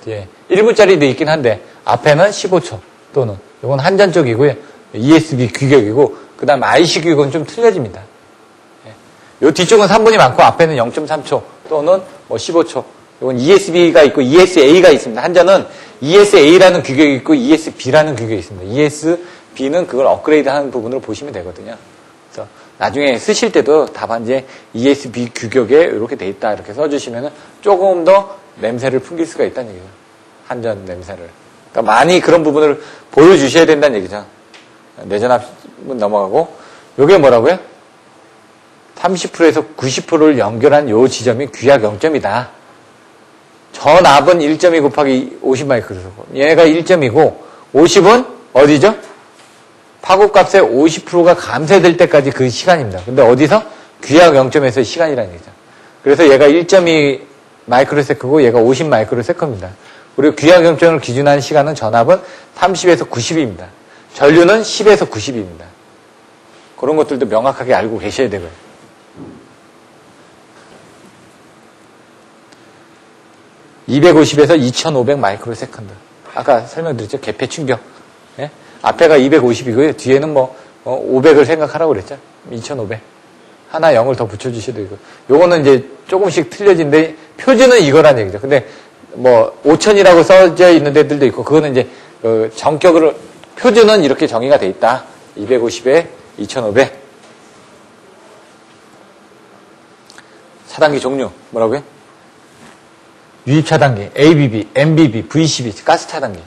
[SPEAKER 1] 뒤에 1분짜리도 있긴 한데 앞에는 15초 또는 요건 한전 쪽이고요. ESB 규격이고 그 다음 IC 규격은 좀 틀려집니다. 요 뒤쪽은 3분이 많고 앞에는 0.3초 또는 뭐 15초. 이건 ESB가 있고 ESA가 있습니다. 한전은 ESA라는 규격이 있고 ESB라는 규격이 있습니다. ESB는 그걸 업그레이드하는 부분으로 보시면 되거든요. 그래서 나중에 쓰실 때도 답안지에 ESB 규격에 이렇게 돼 있다 이렇게 써주시면 조금 더 냄새를 풍길 수가 있다는 얘기죠. 한전 냄새를. 그러니까 많이 그런 부분을 보여주셔야 된다는 얘기죠. 내전압은 넘어가고 요게 뭐라고요? 30%에서 90%를 연결한 요 지점이 귀약 0점이다. 전압은 1.2 곱하기 50 마이크로세컨드. 얘가 1점이고 50은 어디죠? 파급값의 50%가 감쇄될 때까지 그 시간입니다. 근데 어디서? 귀약 0점에서의 시간이라는 얘기죠. 그래서 얘가 1.2 마이크로세컨드고 얘가 50 마이크로세컨드입니다. 그리고 귀약 0점을 기준한 시간은 전압은 30에서 90입니다. 전류는 10에서 90입니다. 그런 것들도 명확하게 알고 계셔야 되고요. (250에서 2500 마이크로세컨드). 아까 설명드렸죠. 개폐 충격. 예? 앞에가 250이고요. 뒤에는 뭐 500을 생각하라고 그랬죠. 2500. 하나 0을 더 붙여주셔도 되고. 요거는 이제 조금씩 틀려진데 표준은 이거란 얘기죠. 근데 뭐 5000이라고 써져 있는 데들도 있고 그거는 이제 전격으로 표준은 이렇게 정의가 돼 있다. 250에 2500. 차단기 종류 뭐라고요? 유입 차단기, ABB, MBB, VCB, 가스 차단기.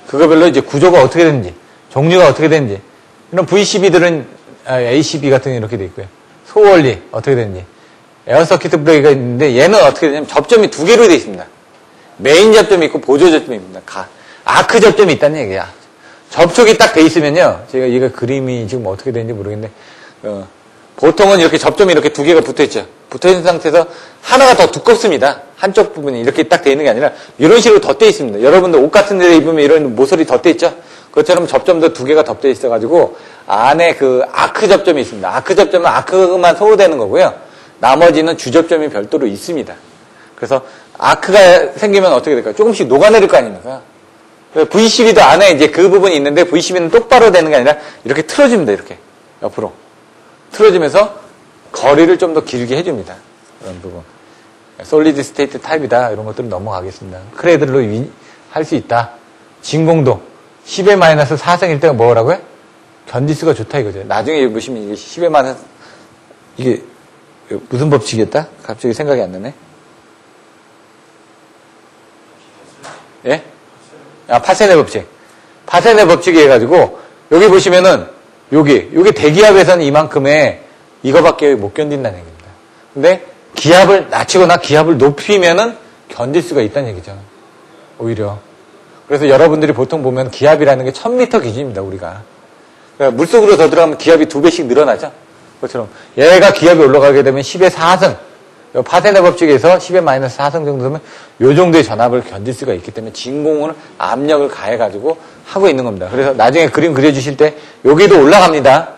[SPEAKER 1] 그거별로 이제 구조가 어떻게 되는지, 종류가 어떻게 되는지. 이런 VCB들은 ACB 같은 게 이렇게 돼 있고요. 소원리 어떻게 되는지. 에어 서킷 브레이크가 있는데 얘는 어떻게 되냐면 접점이 두 개로 돼 있습니다. 메인 접점이 있고 보조 접점이 있습니다. 아크 접점이 있다는 얘기야. 접촉이 딱 돼 있으면요. 제가 이거 그림이 지금 어떻게 되는지 모르겠는데 보통은 이렇게 접점이 이렇게 두 개가 붙어 있죠. 붙어 있는 상태에서 하나가 더 두껍습니다. 한쪽 부분이 이렇게 딱 돼 있는 게 아니라 이런 식으로 덧대 있습니다. 여러분들 옷 같은 데 입으면 이런 모서리 덧대 있죠. 그것처럼 접점도 두 개가 덧대 있어가지고 안에 그 아크 접점이 있습니다. 아크 접점은 아크만 소모되는 거고요. 나머지는 주접점이 별도로 있습니다. 그래서 아크가 생기면 어떻게 될까요? 조금씩 녹아내릴 거 아닙니까? VCB도 안에 이제 그 부분이 있는데 VCB는 똑바로 되는 게 아니라 이렇게 틀어집니다. 이렇게 옆으로 틀어지면서 거리를 좀 더 길게 해줍니다. 이런 부분. 솔리드 스테이트 타입이다. 이런 것들은 넘어가겠습니다. 크레들로 할 수 있다. 진공도 10의 마이너스 4승일 때가 뭐라고요? 견디수가 좋다 이거죠. 나중에 보시면 이게 10의 마이너스 이게 무슨 법칙이었다? 갑자기 생각이 안 나네. 예? 파세네 법칙. 파세네 법칙이 해가지고 여기 보시면은 요게 대기압에서는 이만큼의 이거밖에 못 견딘다는 얘기입니다. 근데 기압을 낮추거나 기압을 높이면은 견딜 수가 있다는 얘기죠. 오히려. 그래서 여러분들이 보통 보면 기압이라는 게 1000m 기준입니다, 우리가. 그러니까 물속으로 더 들어가면 기압이 2배씩 늘어나죠? 그것처럼. 얘가 기압이 올라가게 되면 10의 4승. 파세네 법칙에서 10의 마이너스 4승 정도 되면 요 정도의 전압을 견딜 수가 있기 때문에 진공을 압력을 가해가지고 하고 있는 겁니다. 그래서 나중에 그림 그려주실 때 여기도 올라갑니다.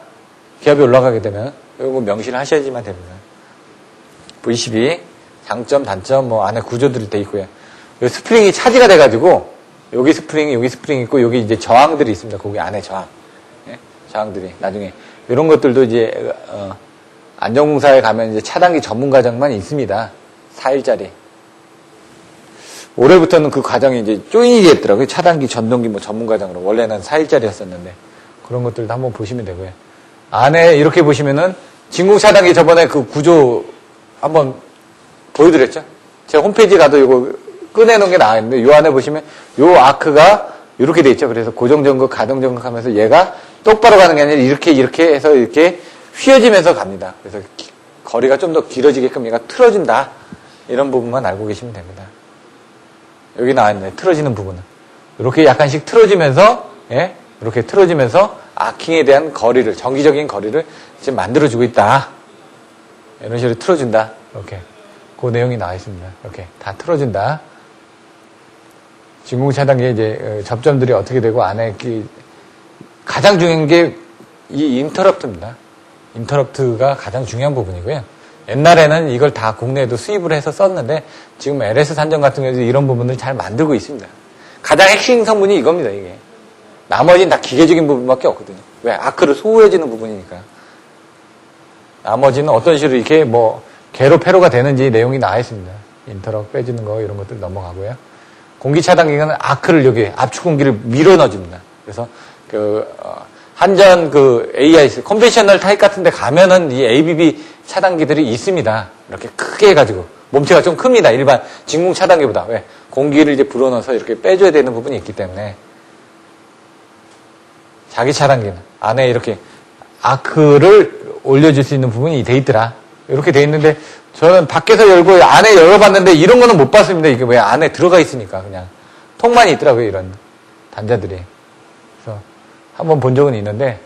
[SPEAKER 1] 기압이 올라가게 되면. 이거 명시를 하셔야지만 됩니다. V12, 장점, 단점, 뭐 안에 구조들이 돼 있고요. 요 스프링이 차지가 돼가지고 여기 스프링이 있고 여기 이제 저항들이 있습니다. 거기 안에 저항. 예? 저항들이 나중에 이런 것들도 이제 안전공사에 가면 이제 차단기 전문 과정만 있습니다. 4일짜리. 올해부터는 그 과정이 이제 조인이 됐더라고요. 차단기 전동기 뭐 전문 과정으로. 원래는 4일짜리였었는데. 그런 것들도 한번 보시면 되고요. 안에 이렇게 보시면은 진공 차단기 저번에 그 구조 한번 보여드렸죠? 제가 홈페이지 가도 이거 꺼내놓은 게 나와 있는데 요 안에 보시면 요 아크가 이렇게 돼 있죠. 그래서 고정전극, 가동전극 하면서 얘가 똑바로 가는 게 아니라 이렇게 해서 이렇게 휘어지면서 갑니다. 그래서 거리가 좀 더 길어지게끔 얘가 틀어진다. 이런 부분만 알고 계시면 됩니다. 여기 나와 있네. 틀어지는 부분은. 이렇게 약간씩 틀어지면서, 예? 이렇게 틀어지면서 아킹에 대한 거리를, 정기적인 거리를 지금 만들어주고 있다. 이런 식으로 틀어준다. 이렇게. 그 내용이 나와 있습니다. 이렇게. 다 틀어준다. 진공 차단기에 이제 접점들이 어떻게 되고 안에 가장 중요한 게 이 인터럽트입니다. 인터럽트가 가장 중요한 부분이고요. 옛날에는 이걸 다 국내에도 수입을 해서 썼는데 지금 LS 산정 같은 경우에도 이런 부분을 잘 만들고 있습니다. 가장 핵심 성분이 이겁니다, 이게. 나머지는 다 기계적인 부분밖에 없거든요. 왜? 아크를 소후해지는 부분이니까. 나머지는 어떤 식으로 이렇게 뭐 개로 패로가 되는지 내용이 나와 있습니다. 인터럽 빼주는 거 이런 것들 넘어가고요. 공기 차단기는 아크를 여기 압축 공기를 밀어 넣어줍니다. 그래서 한전 AIS 컨벤셔널 타입 같은 데 가면은 이 ABB 차단기들이 있습니다. 이렇게 크게 해가지고 몸체가 좀 큽니다. 일반 진공 차단기보다. 왜? 공기를 이제 불어넣어서 이렇게 빼줘야 되는 부분이 있기 때문에 자기 차단기는 안에 이렇게 아크를 올려줄 수 있는 부분이 돼 있더라. 이렇게 돼 있는데 저는 밖에서 열고 안에 열어봤는데 이런 거는 못 봤습니다. 이게 왜 안에 들어가 있으니까 그냥 통만 있더라고요. 이런 단자들이. 그래서 한번 본 적은 있는데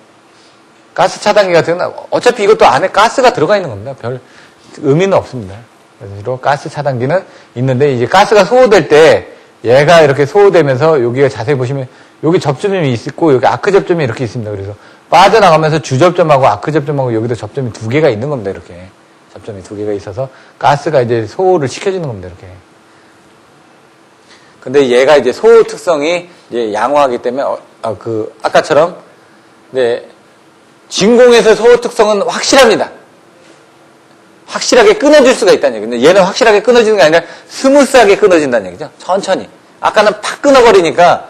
[SPEAKER 1] 가스 차단기 같은 경우는 어차피 이것도 안에 가스가 들어가 있는 겁니다. 별 의미는 없습니다. 그래서 가스 차단기는 있는데 이제 가스가 소호될 때 얘가 이렇게 소호되면서 여기가 자세히 보시면 여기 접점이 있고 여기 아크 접점이 이렇게 있습니다. 그래서 빠져나가면서 주접점하고 아크 접점하고 여기도 접점이 2개가 있는 겁니다. 이렇게 접점이 2개가 있어서 가스가 이제 소호를 시켜주는 겁니다. 이렇게. 근데 얘가 이제 소호 특성이 이제 양호하기 때문에 아까처럼 이제 진공에서 소호 특성은 확실합니다. 확실하게 끊어질 수가 있다는 얘기죠. 근데 얘는 확실하게 끊어지는 게 아니라 스무스하게 끊어진다는 얘기죠. 천천히. 아까는 팍 끊어버리니까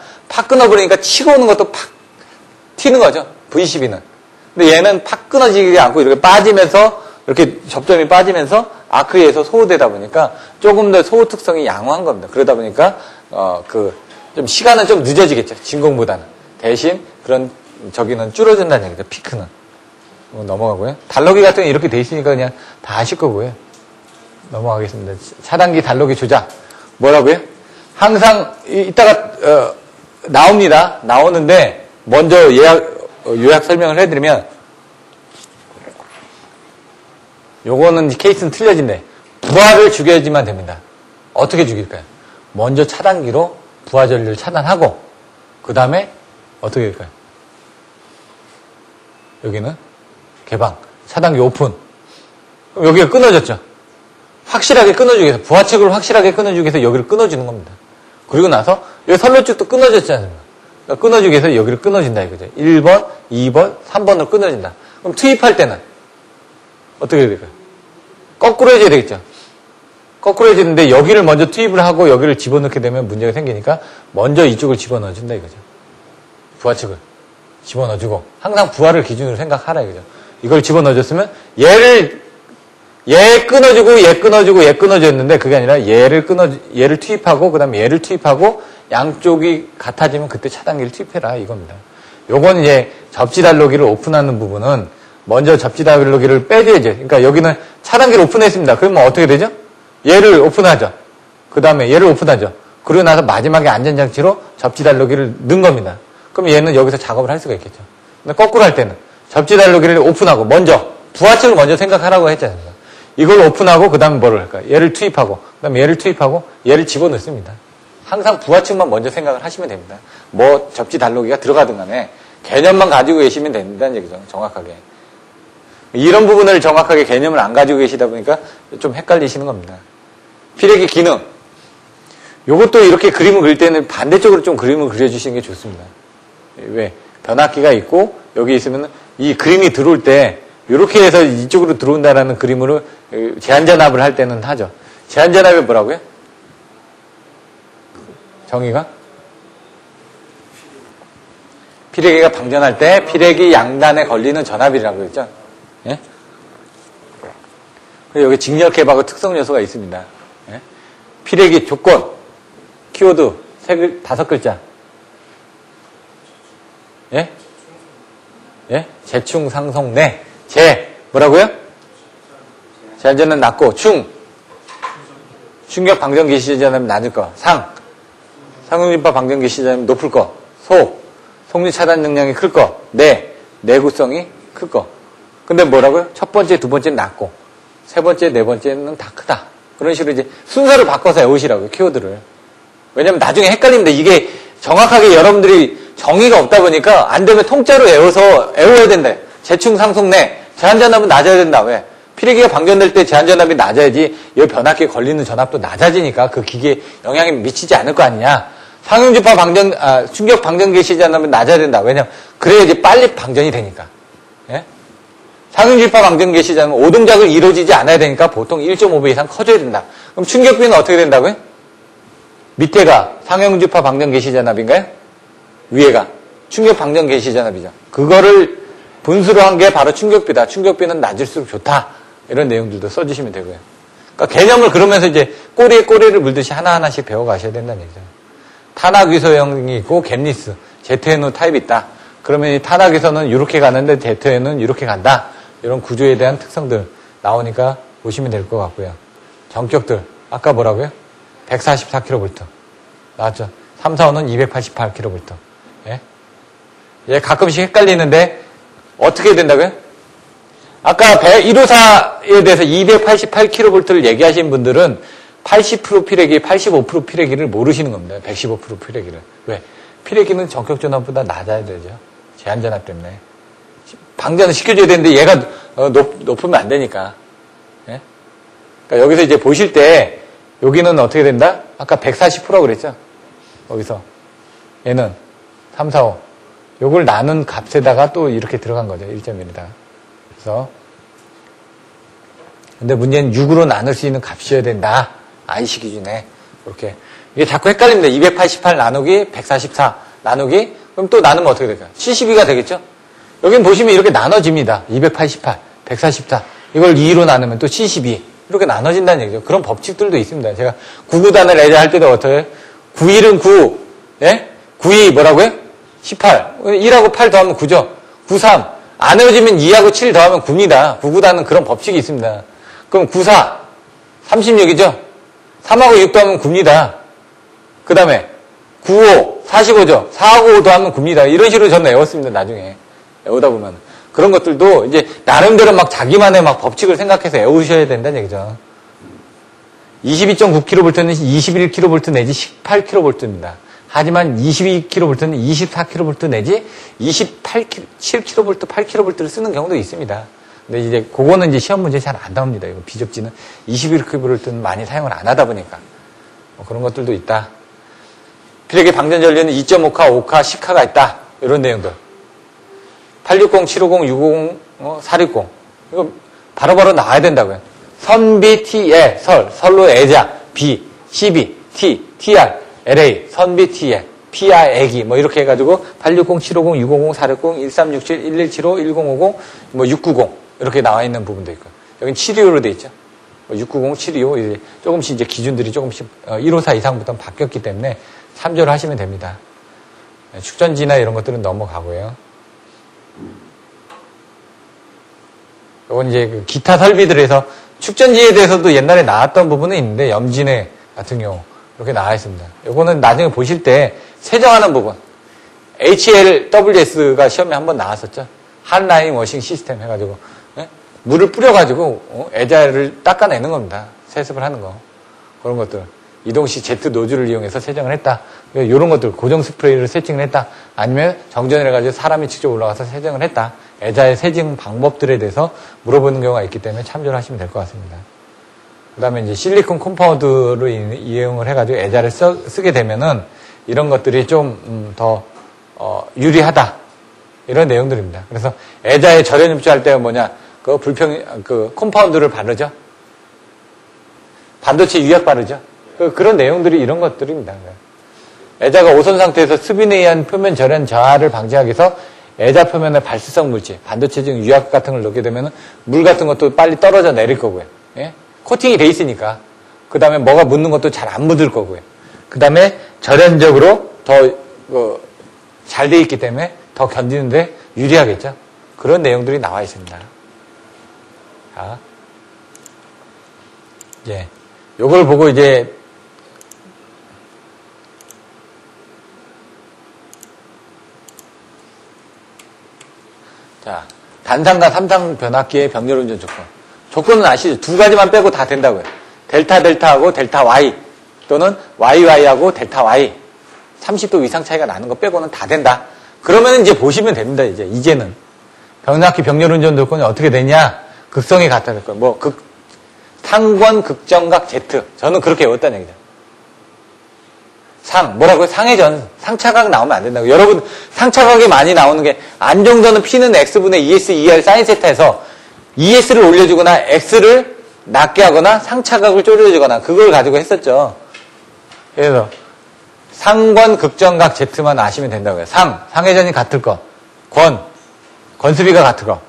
[SPEAKER 1] 치고 오는 것도 팍 튀는 거죠. V12는. 근데 얘는 팍 끊어지지 않고 이렇게 빠지면서 이렇게 접점이 빠지면서 아크에서 소호되다 보니까 조금 더 소호 특성이 양호한 겁니다. 그러다 보니까 좀 시간은 좀 늦어지겠죠. 진공보다는. 대신 그런 저기는 줄어든다는 얘기죠. 피크는. 넘어가고요. 달러기 같은 게 이렇게 돼 있으니까 그냥 다 아실 거고요. 넘어가겠습니다. 차단기 달러기 조작. 뭐라고요? 항상 이따가 나옵니다. 나오는데 먼저 요약 설명을 해드리면 요거는 케이스는 틀려진데 부하를 죽여야지만 됩니다. 어떻게 죽일까요? 먼저 차단기로 부하 전류를 차단하고 그 다음에 어떻게 될까요? 여기는 개방, 차단기 오픈. 그럼 여기가 끊어졌죠. 확실하게 끊어주기 위해서 부하책을 확실하게 끊어주기 위해서 여기를 끊어주는 겁니다. 그리고 나서 여기 선로축도 끊어졌지 않습니까? 그러니까 끊어주기 위해서 여기를 끊어진다 이거죠. 1번, 2번, 3번으로 끊어진다. 그럼 투입할 때는 어떻게 해야 될까요? 거꾸로 해줘야 되겠죠. 거꾸로 해주는데 여기를 먼저 투입을 하고 여기를 집어넣게 되면 문제가 생기니까 먼저 이쪽을 집어넣어준다 이거죠. 부하측을 집어넣어주고 항상 부하를 기준으로 생각하라 이거죠. 이걸 집어넣어줬으면 얘 끊어주고 그게 아니라 얘를 투입하고 그 다음에 얘를 투입하고 양쪽이 같아지면 그때 차단기를 투입해라 이겁니다. 요건 이제 접지달로기를 오픈하는 부분은 먼저 접지달로기를 빼줘야죠. 그러니까 여기는 차단기를 오픈했습니다. 그러면 어떻게 되죠? 얘를 오픈하죠. 그 다음에 얘를 오픈하죠. 그러고 나서 마지막에 안전장치로 접지 달로기를 넣은 겁니다. 그럼 얘는 여기서 작업을 할 수가 있겠죠. 근데 거꾸로 할 때는 접지 달로기를 오픈하고 먼저 부하층을 먼저 생각하라고 했잖아요. 이걸 오픈하고 그 다음에 뭐를 할까요? 얘를 투입하고 그 다음에 얘를 투입하고 얘를 집어넣습니다. 항상 부하층만 먼저 생각을 하시면 됩니다. 뭐 접지 달로기가 들어가든 간에 개념만 가지고 계시면 된다는 얘기죠. 정확하게. 이런 부분을 정확하게 개념을 안 가지고 계시다 보니까 좀 헷갈리시는 겁니다. 피레기 기능. 요것도 이렇게 그림을 그릴 때는 반대쪽으로 좀 그림을 그려주시는 게 좋습니다. 왜? 변압기가 있고 여기 있으면 이 그림이 들어올 때 이렇게 해서 이쪽으로 들어온다라는 그림으로 제한전압을 할 때는 하죠. 제한전압이 뭐라고요? 정의가? 피레기가 방전할 때 피레기 양단에 걸리는 전압이라고 했죠. 예? 그리고 여기 직렬개박의 특성 요소가 있습니다. 예? 피레기 조건, 키워드 5글자. 예? 예? 재충, 상송, 내. 재, 뭐라고요? 제한전압 낮고, 충격 방전기 시전압 낮을 거. 상용진파 방전기 시전압 높을 거. 속리 차단 능량이 클 거. 내구성이 클 거. 근데 뭐라고요? 첫 번째, 두 번째는 낮고, 세 번째, 네 번째는 다 크다. 그런 식으로 이제 순서를 바꿔서 외우시라고요, 키워드를. 왜냐면 나중에 헷갈리는데 이게 정확하게 여러분들이 정의가 없다 보니까 안 되면 통짜로 외워야 된다. 재충, 상속, 내. 제한전압은 낮아야 된다. 왜? 피레기가 방전될 때 제한전압이 낮아야지 이 변압기에 걸리는 전압도 낮아지니까 그 기계에 영향이 미치지 않을 거 아니냐. 상용주파 충격 방전기 시전압은 낮아야 된다. 왜냐면 그래야지 빨리 방전이 되니까. 예? 상용주파 방전기 시전압은 오동작을 이루어지지 않아야 되니까 보통 1.5배 이상 커져야 된다. 그럼 충격비는 어떻게 된다고요? 밑에가 상용주파 방전 개시전압인가요? 위에가 충격 방전 개시전압이죠. 그거를 분수로 한 게 바로 충격비다. 충격비는 낮을수록 좋다. 이런 내용들도 써주시면 되고요. 그러니까 개념을 그러면서 이제 꼬리에 꼬리를 물듯이 하나하나씩 배워가셔야 된다는 얘기죠. 탄화귀소형이 있고 갭리스, 제트에노 타입이 있다. 그러면 이 탄화귀소는 이렇게 가는데 제트에는 이렇게 간다. 이런 구조에 대한 특성들 나오니까 보시면 될 것 같고요. 전격들 아까 뭐라고요? 144kV 나왔죠. 3, 4, 5는 288kV. 예? 예, 가끔씩 헷갈리는데 어떻게 된다고요? 아까 154에 대해서 288kV를 얘기하신 분들은 80% 피레기, 85% 피레기를 모르시는 겁니다. 115% 피레기를. 왜? 피레기는 전격전압보다 낮아야 되죠. 제한전압 때문에. 방전을 시켜줘야 되는데 얘가 높으면 안 되니까. 예? 그러니까 여기서 이제 보실 때 여기는 어떻게 된다? 아까 140%라고 그랬죠? 거기서. 얘는 3, 4, 5. 요걸 나눈 값에다가 또 이렇게 들어간 거죠. 1.1에다가. 그래서. 근데 문제는 6으로 나눌 수 있는 값이어야 된다. IC 기준에. 이렇게. 이게 자꾸 헷갈립니다. 288 나누기 144 나누기. 그럼 또 나누면 어떻게 될까요? 72가 되겠죠? 여긴 보시면 이렇게 나눠집니다. 288, 144. 이걸 2로 나누면 또 72. 이렇게 나눠진다는 얘기죠. 그런 법칙들도 있습니다. 제가 9구단을 할 때도 어떻게 91은 9, 예? 92 뭐라고요? 18. 1하고 8 더하면 9죠. 93. 안 헤어지면 2하고 7 더하면 9입니다. 9구단은 그런 법칙이 있습니다. 그럼 94, 36이죠. 3하고 6 더하면 9입니다. 그 다음에 95, 45죠. 4하고 5 더하면 9입니다. 이런 식으로 저는 외웠습니다. 나중에. 외우다 보면. 그런 것들도 이제 나름대로 막 자기만의 막 법칙을 생각해서 외우셔야 된다는 얘기죠. 22.9kV는 21kV 내지 18kV입니다. 하지만 22kV는 24kV 내지 7kV, 8kV를 쓰는 경우도 있습니다. 근데 이제 그거는 이제 시험 문제 잘 안 나옵니다. 이거 비접지는 21kV는 많이 사용을 안 하다 보니까 뭐 그런 것들도 있다. 피레기 방전 전류는 2.5카, 5카, 10카가 있다. 이런 내용들. 860, 750, 650, 460. 이거 바로바로 나와야 된다고요. 선비, T에, 설로 애자, B, CB, T, TR, LA, 선비, T에, PR, 애기, 뭐 이렇게 해가지고 860, 750, 650, 460, 1367, 1175, 1050, 뭐 690 이렇게 나와 있는 부분도 있고. 여긴 725로 돼 있죠. 690, 725 이제 조금씩 이제 기준들이 조금씩 154 이상부터 바뀌었기 때문에 참조를 하시면 됩니다. 축전지나 이런 것들은 넘어가고요. 이건 이제 그 기타 설비들에서 축전지에 대해서도 옛날에 나왔던 부분은 있는데 염진회 같은 경우 이렇게 나와 있습니다. 요거는 나중에 보실 때 세정하는 부분. HLWS가 시험에 한번 나왔었죠. 핫라인 워싱 시스템 해가지고, 예? 물을 뿌려가지고, 애자를 닦아내는 겁니다. 세습을 하는 거. 그런 것들. 이동식 제트 노즐을 이용해서 세정을 했다. 이런 것들, 고정 스프레이를 세팅을 했다. 아니면 정전을 해가지고 사람이 직접 올라가서 세정을 했다. 애자의 세정 방법들에 대해서 물어보는 경우가 있기 때문에 참조를 하시면 될 것 같습니다. 그 다음에 이제 실리콘 컴파운드를 이용을 해가지고 애자를 쓰게 되면은 이런 것들이 좀 더 유리하다. 이런 내용들입니다. 그래서 애자에 절연 입주할 때가 뭐냐? 그 컴파운드를 바르죠. 반도체 유약 바르죠. 그런 내용들이 이런 것들입니다. 애자가 오손 상태에서 습인에 의한 표면 절연 저하를 방지하기 위해서 애자 표면에 발수성 물질, 반도체적 유약 같은 걸 넣게 되면 물 같은 것도 빨리 떨어져 내릴 거고요. 예? 코팅이 돼 있으니까. 그 다음에 뭐가 묻는 것도 잘 안 묻을 거고요. 그 다음에 절연적으로 더 잘 돼 있기 때문에 더 견디는데 유리하겠죠. 그런 내용들이 나와 있습니다. 자, 이제 요걸 보고 이제 자, 단상과 삼상 변압기의 병렬 운전 조건. 조건은 아시죠? 두 가지만 빼고 다 된다고요. 델타 델타하고 델타 Y 또는 YY하고 델타 Y 30도 이상 차이가 나는 거 빼고는 다 된다. 그러면 이제 보시면 됩니다. 이제는 변압기 병렬 운전 조건이 어떻게 되냐? 극성이 같다는 거. 뭐 상권 극정각 Z. 저는 그렇게 외웠다는 얘기죠. 뭐라고요? 상회전. 상차각 나오면 안 된다고. 여러분, 상차각이 많이 나오는 게, 안정선은 P는 X분의 ES, ER, 사인 세타에서 ES를 올려주거나, X를 낮게 하거나, 상차각을 쪼려주거나, 그걸 가지고 했었죠. 그래서, 상권 극정각 Z만 아시면 된다고요. 상회전이 같을 거. 권수비가 같을 거.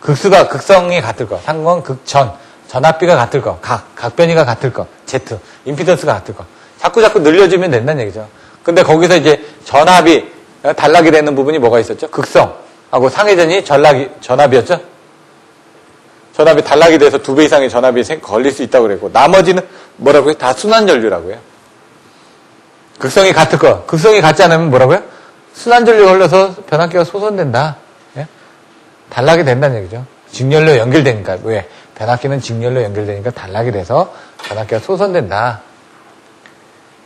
[SPEAKER 1] 극성이 같을 거. 상권 극전. 전압비가 같을 거. 각변이가 같을 거. Z. 임피던스가 같을 거. 자꾸 늘려주면 된다는 얘기죠. 근데 거기서 이제 전압이 단락이 되는 부분이 뭐가 있었죠? 극성하고 상회전이 전압이었죠? 전압이 단락이 돼서 2배 이상의 전압이 걸릴 수 있다고 그랬고, 나머지는 뭐라고요? 다 순환전류라고요. 극성이 같을 거. 극성이 같지 않으면 뭐라고요? 순환전류가 흘러서 변압기가 소선된다. 예? 단락이 된다는 얘기죠. 직렬로 연결되니까. 왜? 변압기는 직렬로 연결되니까 단락이 돼서 변압기가 소선된다.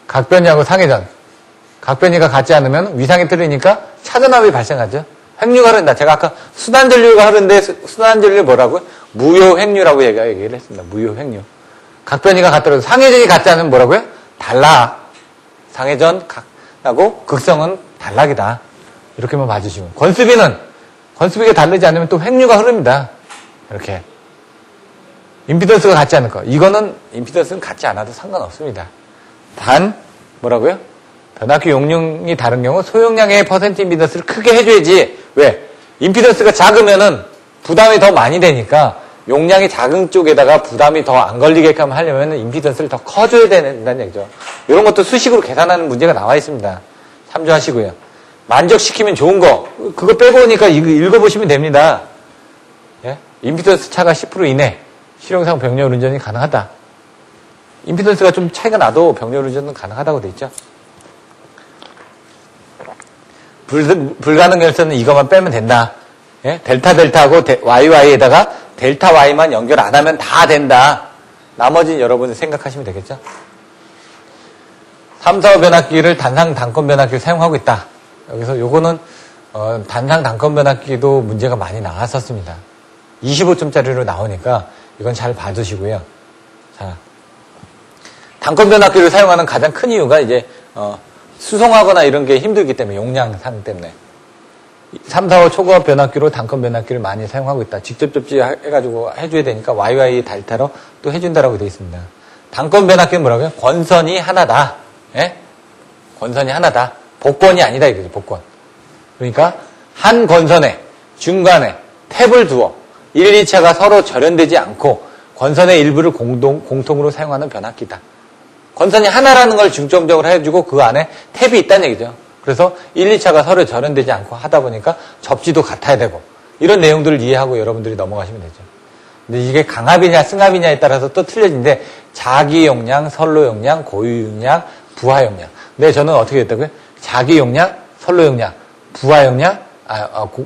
[SPEAKER 1] 각변이하고 상회전. 각변이가 같지 않으면 위상이 틀리니까 차전압이 발생하죠. 횡류가 흐른다. 제가 아까 순환전류가 흐르는데 순환전류 뭐라고요? 무효횡류라고 얘기를 했습니다. 무효횡류. 각변이가 같더라도 상회전이 같지 않으면 뭐라고요? 단락. 상회전하고 극성은 단락이다. 이렇게만 봐주시면. 권수비가 다르지 않으면 또 횡류가 흐릅니다. 이렇게. 임피던스가 같지 않을 거. 이거는 임피던스는 같지 않아도 상관없습니다. 단, 뭐라고요? 변압기 용량이 다른 경우 소용량의 퍼센트 임피던스를 크게 해줘야지. 왜? 임피던스가 작으면은 부담이 더 많이 되니까 용량이 작은 쪽에다가 부담이 더 안 걸리게끔 하려면 임피던스를 더 커줘야 된다는 얘기죠. 이런 것도 수식으로 계산하는 문제가 나와 있습니다. 참조하시고요. 만족시키면 좋은 거, 그거 빼고 오니까 읽어보시면 됩니다. 예? 임피던스 차가 10% 이내, 실용상 병렬 운전이 가능하다. 임피던스가 좀 차이가 나도 병렬 운전은 가능하다고 돼 있죠. 불가능 열선은 이것만 빼면 된다. 예? 델타하고 YY에다가 델타 Y만 연결 안 하면 다 된다. 나머지는 여러분이 생각하시면 되겠죠. 3, 4, 5 변압기를 단상 단건 변압기를 사용하고 있다. 여기서 요거는 단상 단건 변압기도 문제가 많이 나왔었습니다. 25점짜리로 나오니까 이건 잘 봐주시고요. 자, 단건 변압기를 사용하는 가장 큰 이유가 이제 수송하거나 이런 게 힘들기 때문에, 용량상 때문에. 3, 4, 5 초고압 변압기로 단건 변압기를 많이 사용하고 있다. 직접 접지해가지고 해줘야 되니까 YY 델타로 또 해준다라고 되어 있습니다. 단건 변압기는 뭐라고요? 권선이 하나다. 예? 권선이 하나다. 복권이 아니다 이거죠. 복권. 그러니까 한 권선에 중간에 탭을 두어 1, 2차가 서로 절연되지 않고 권선의 일부를 공통으로 사용하는 변압기다. 권선이 하나라는 걸 중점적으로 해주고 그 안에 탭이 있다는 얘기죠. 그래서 1, 2차가 서로 절연되지 않고 하다 보니까 접지도 같아야 되고, 이런 내용들을 이해하고 여러분들이 넘어가시면 되죠. 근데 이게 강압이냐 승합이냐에 따라서 또 틀려지는데 자기 용량, 선로 용량, 고유 용량, 부하 용량. 근데 저는 어떻게 했다고요? 자기 용량, 선로 용량, 부하 용량,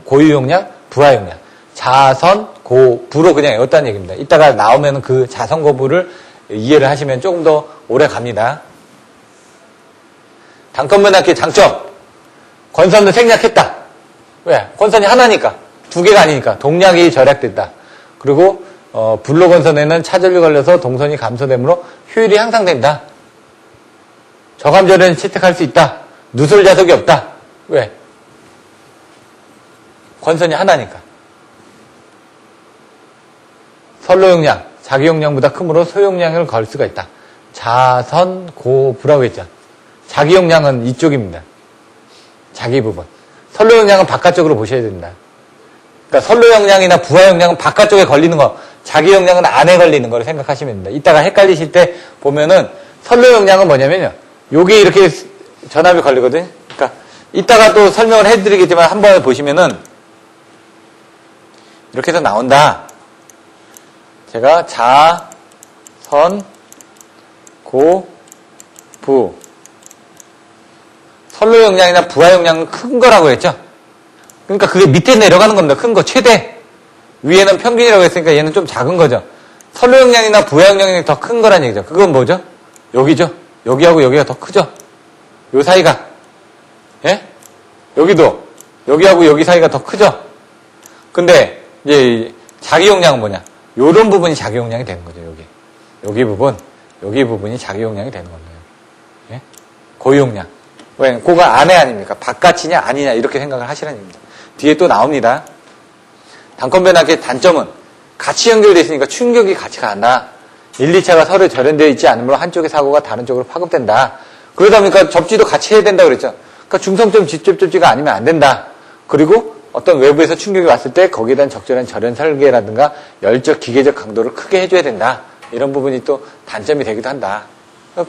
[SPEAKER 1] 고유 용량, 부하 용량. 자선, 고, 부로 그냥 외웠다는 얘기입니다. 이따가 나오면 그 자선, 고부를 이해를 하시면 조금 더 오래 갑니다. 단권변압기의 장점. 권선을 생략했다. 왜? 권선이 하나니까. 두 개가 아니니까. 동력이 절약됐다. 그리고 불로 권선에는 차전류 걸려서 동선이 감소되므로 효율이 향상된다. 저감전에는 채택할 수 있다. 누설 자석이 없다. 왜? 권선이 하나니까. 선로 용량, 자기 용량보다 크므로 소용량을 걸 수가 있다. 자선, 고, 부라고 했죠. 자기 용량은 이쪽입니다. 자기 부분. 선로 용량은 바깥쪽으로 보셔야 된다. 그러니까 선로 용량이나 부하 용량은 바깥쪽에 걸리는 거, 자기 용량은 안에 걸리는 거를 생각하시면 됩니다. 이따가 헷갈리실 때 보면은 선로 용량은 뭐냐면요. 여기 이렇게 전압이 걸리거든요. 그러니까 이따가 또 설명을 해드리겠지만 한번 보시면은 이렇게 해서 나온다. 제가 자, 선, 고, 부. 선로 용량이나 부하 용량은 큰 거라고 했죠. 그러니까 그게 밑에 내려가는 겁니다. 큰 거, 최대. 위에는 평균이라고 했으니까 얘는 좀 작은 거죠. 선로 용량이나 부하 용량이 더 큰 거란 얘기죠. 그건 뭐죠? 여기죠. 여기하고 여기가 더 크죠. 요 사이가. 예? 여기도. 여기하고 여기 사이가 더 크죠. 근데 이제 자기 용량은 뭐냐? 요런 부분이 자기 용량이 되는 거죠. 여기 부분이 자기 용량이 되는 겁니다. 예? 고유 용량. 왜? 고가 안에 아닙니까? 바깥이냐 아니냐 이렇게 생각을 하시라는 얘기입니다. 뒤에 또 나옵니다. 단권변압기의 단점은 같이 연결되어 있으니까 충격이 같이 간다. 1, 2차가 서로 절연되어 있지 않으므로 한쪽의 사고가 다른 쪽으로 파급된다. 그러다 보니까 접지도 같이 해야 된다 그랬죠. 그러니까 중성점 직접접지가 아니면 안 된다. 그리고 어떤 외부에서 충격이 왔을 때 거기에 대한 적절한 절연 설계라든가 열적, 기계적 강도를 크게 해줘야 된다. 이런 부분이 또 단점이 되기도 한다.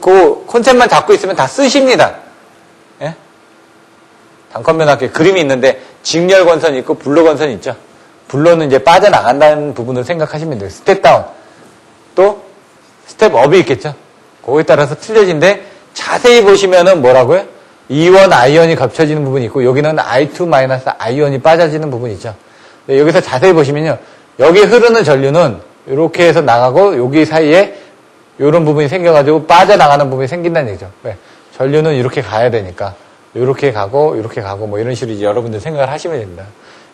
[SPEAKER 1] 그 콘셉트만 잡고 있으면 다 쓰십니다. 예? 단권변압기 그림이 있는데 직렬권선이 있고 불로권선이 있죠. 불로는 이제 빠져나간다는 부분을 생각하시면 돼요. 스텝 다운. 또 스텝 업이 있겠죠. 그거에 따라서 틀려진데 자세히 보시면은 뭐라고요? E1 아이언이 겹쳐지는 부분이 있고 여기는 I2- 아이언이 빠져지는 부분이 있죠. 여기서 자세히 보시면요. 여기 흐르는 전류는 이렇게 해서 나가고 여기 사이에 이런 부분이 생겨가지고 빠져나가는 부분이 생긴다는 얘기죠. 왜? 전류는 이렇게 가야 되니까 이렇게 가고 뭐 이런 식으로 이제 여러분들 생각을 하시면 됩니다.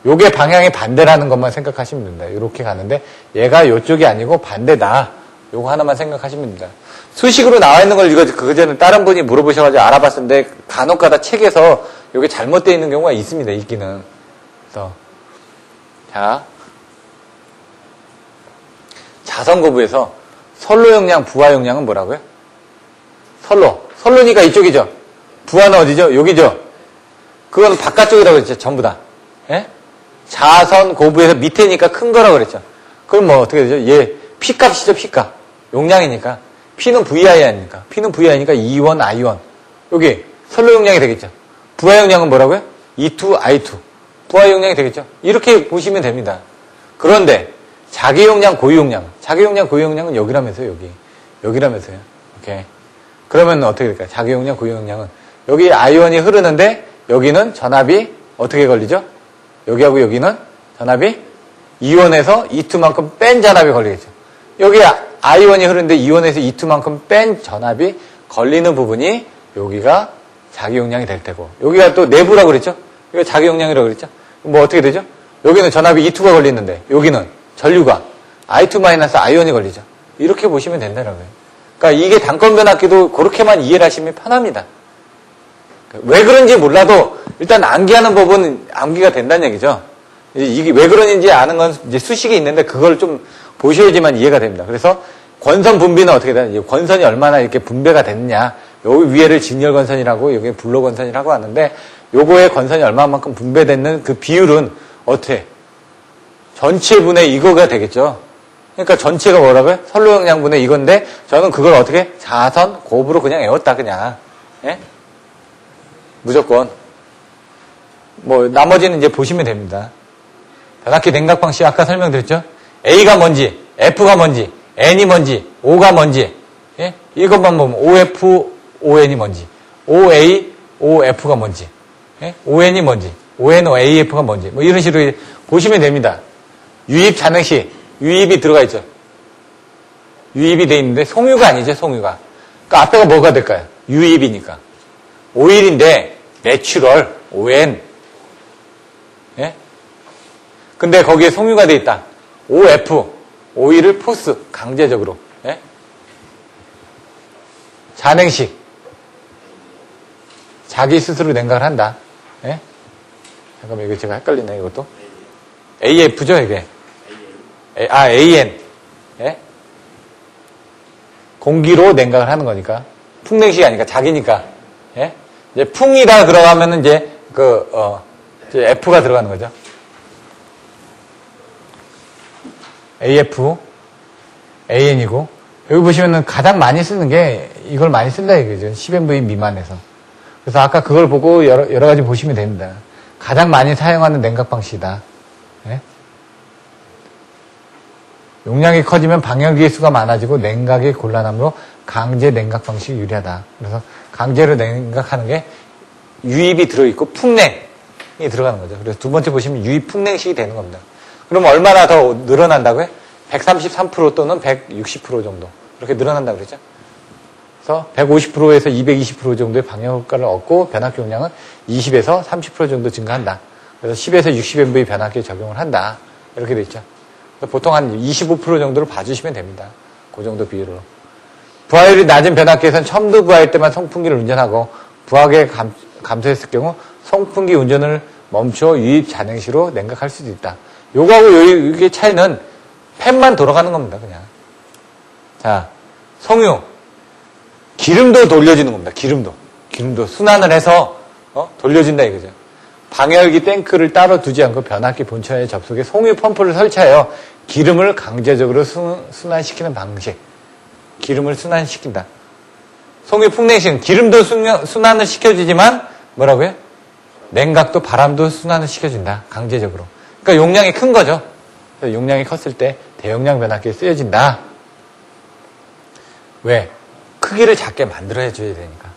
[SPEAKER 1] 요게 방향이 반대라는 것만 생각하시면 됩니다. 이렇게 가는데 얘가 이쪽이 아니고 반대다. 요거 하나만 생각하시면 됩니다. 수식으로 나와 있는 걸 이거 그 전에 다른 분이 물어보셔가지고 알아봤었는데 간혹가다 책에서 이게 잘못되어 있는 경우가 있습니다. 있기는. 그래서 자 자선거부에서 선로 용량, 부하 용량은 뭐라고요? 선로니까 이쪽이죠. 부하는 어디죠? 여기죠. 그건 바깥쪽이라고 그랬죠. 전부 다. 예? 자선 고부에서 밑에니까 큰 거라고 그랬죠. 그럼 뭐 어떻게 되죠? 얘 P값이죠. P값. 용량이니까. P는 VI 아닙니까? P는 VI니까 E1, I1. 여기 선로 용량이 되겠죠. 부하 용량은 뭐라고요? E2, I2. 부하 용량이 되겠죠. 이렇게 보시면 됩니다. 그런데 자기 용량, 고유 용량. 자기 용량, 고유 용량은 여기라면서요. 여기라면서요. 오케이. 그러면 어떻게 될까요? 자기 용량, 고유 용량은 여기 I1이 흐르는데 여기는 전압이 어떻게 걸리죠? 여기하고 여기는 전압이 E1에서 E2만큼 뺀 전압이 걸리겠죠. 여기 I1이 흐르는데 E1에서 E2만큼 뺀 전압이 걸리는 부분이 여기가 자기 용량이 될 테고 여기가 또 내부라고 그랬죠? 여기가 자기 용량이라고 그랬죠? 뭐 어떻게 되죠? 여기는 전압이 E2가 걸리는데 여기는 전류가 I2- I1이 걸리죠. 이렇게 보시면 된다는 거예요. 그러니까 이게 단권변압기도 그렇게만 이해를 하시면 편합니다. 왜 그런지 몰라도 일단 암기하는 법은 암기가 된다는 얘기죠. 이게 왜 그런지 아는 건 이제 수식이 있는데 그걸 좀 보셔야지만 이해가 됩니다. 그래서 권선 분비는 어떻게 되냐? 권선이 얼마나 이렇게 분배가 됐냐? 여기 위에를 직렬권선이라고 여기 불로권선이라고 하는데 요거의 권선이 얼마만큼 분배됐는 그 비율은 어떻게? 전체분의 이거가 되겠죠. 그러니까 전체가 뭐라고요? 선로 용량분의 이건데 저는 그걸 어떻게? 자선, 곱으로 그냥 외웠다 그냥. 예? 무조건. 뭐 나머지는 이제 보시면 됩니다. 변압기 냉각 방식 아까 설명드렸죠? A가 뭔지 F가 뭔지, N이 뭔지, O가 뭔지, 예? 이것만 보면 OF, ON이 뭔지, OA, OF가 뭔지, 예? ON이 뭔지, ON, AF가 뭔지, 뭐 이런 식으로 보시면 됩니다. 유입 잔액시, 유입이 들어가 있죠. 유입이 돼 있는데 송유가 아니죠, 송유가. 그러니까 앞에가 뭐가 될까요? 유입이니까. 오일인데 내추럴, ON. 예? 근데 거기에 송유가 돼 있다. OF, 오일을 포스, 강제적으로. 예? 잔행식. 자기 스스로 냉각을 한다. 예? 잠깐만, 이거 제가 헷갈리네, 이것도. AF죠, 이게. AN. 예? 공기로 냉각을 하는 거니까. 풍냉식이 아니니까, 자기니까. 예? 이제 풍이다 들어가면은 이제, 이제 F가 들어가는 거죠. AF, AN이고, 여기 보시면은 가장 많이 쓰는 게 이걸 많이 쓴다 이거죠. 10MV 미만에서. 그래서 아까 그걸 보고 여러 가지 보시면 됩니다. 가장 많이 사용하는 냉각 방식이다. 예? 용량이 커지면 방열기의 수가 많아지고 냉각이 곤란하므로 강제 냉각 방식이 유리하다. 그래서 강제로 냉각하는 게 유입이 들어있고 풍냉이 들어가는 거죠. 그래서 두 번째 보시면 유입 풍냉식이 되는 겁니다. 그럼 얼마나 더 늘어난다고요? 133% 또는 160% 정도. 그렇게 늘어난다고 그랬죠. 그래서 150%에서 220% 정도의 방향 효과를 얻고 변압기 용량은 20에서 30% 정도 증가한다. 그래서 10에서 60MV 변압기에 적용을 한다. 이렇게 돼 있죠. 보통 한 25% 정도를 봐주시면 됩니다. 그 정도 비율로. 부하율이 낮은 변압기에서는 첨도 부하일 때만 송풍기를 운전하고 부하가 감소했을 경우 송풍기 운전을 멈추어 유입 잔행시로 냉각할 수도 있다. 요거하고 이게 차이는 팬만 돌아가는 겁니다. 그냥. 자, 송유. 기름도 돌려주는 겁니다. 기름도 순환을 해서 돌려준다 이거죠. 방열기 탱크를 따로 두지 않고 변압기 본체에 접속해 송유 펌프를 설치하여 기름을 강제적으로 순환시키는 방식. 기름을 순환시킨다. 송유 풍냉식은 기름도 순환을 시켜주지만 뭐라고요? 냉각도 바람도 순환을 시켜준다. 강제적으로. 그러니까 용량이 큰 거죠. 용량이 컸을 때 대용량 변압기에 쓰여진다. 왜? 크기를 작게 만들어줘야 되니까.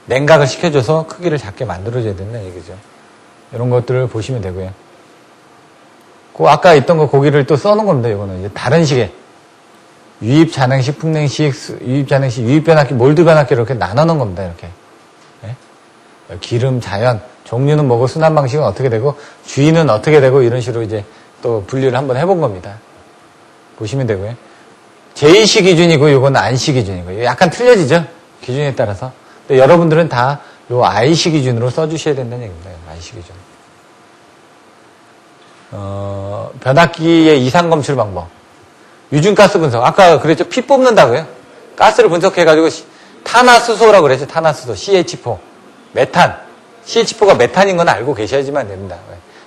[SPEAKER 1] 냉각을 시켜줘서 크기를 작게 만들어줘야 된다는 얘기죠. 이런 것들을 보시면 되고요. 그 아까 있던 거 고기를 또 써놓은 겁니다. 이거는 이제 다른 식의 유입 잔행식, 풍냉식, 유입 잔행식, 유입 변압기, 몰드 변압기 이렇게 나눠놓은 겁니다. 이렇게. 네? 기름, 자연, 종류는 뭐고 순환 방식은 어떻게 되고 주의는 어떻게 되고 이런 식으로 이제 또 분류를 한번 해본 겁니다. 보시면 되고요. 제2시 기준이고 이건 안시 기준이고 약간 틀려지죠. 기준에 따라서. 근데 여러분들은 다 요 IC 기준으로 써주셔야 된다는 얘기입니다. IC 기준. 변압기의 이상 검출 방법. 유증가스 분석. 아까 그랬죠. 피 뽑는다고요. 가스를 분석해가지고 탄화수소라고 그랬죠. 탄화수소. CH4. 메탄. CH4가 메탄인 건 알고 계셔야지만 됩니다.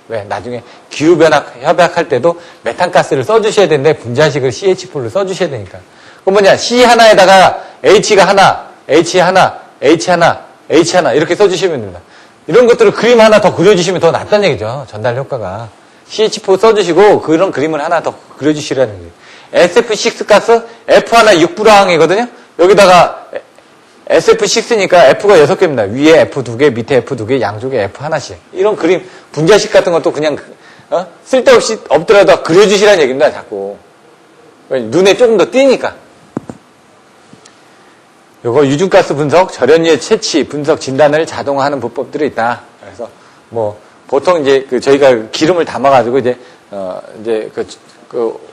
[SPEAKER 1] 왜? 나중에 기후변압 협약할 때도 메탄가스를 써주셔야 되는데 분자식을 CH4를 써주셔야 되니까. 그건 뭐냐. C 하나에다가 H가 하나, H 하나, H 하나, H 하나 이렇게 써주시면 됩니다. 이런 것들을 그림 하나 더 그려주시면 더 낫다는 얘기죠. 전달 효과가. CH4 써주시고 그런 그림을 하나 더 그려주시라는 거예요. SF6 가스 F1 6불황이거든요. 여기다가 SF6니까 F가 6개입니다. 위에 F 2개, 밑에 F 2개, 양쪽에 F 하나씩. 이런 그림, 분자식 같은 것도 그냥 쓸데없이 없더라도 그려주시라는 얘기입니다. 자꾸. 눈에 조금 더 띄니까. 요거 유증가스 분석, 절연유의 채취, 분석, 진단을 자동화하는 부법들이 있다. 그래서 뭐 보통 이제 저희가 기름을 담아가지고 이제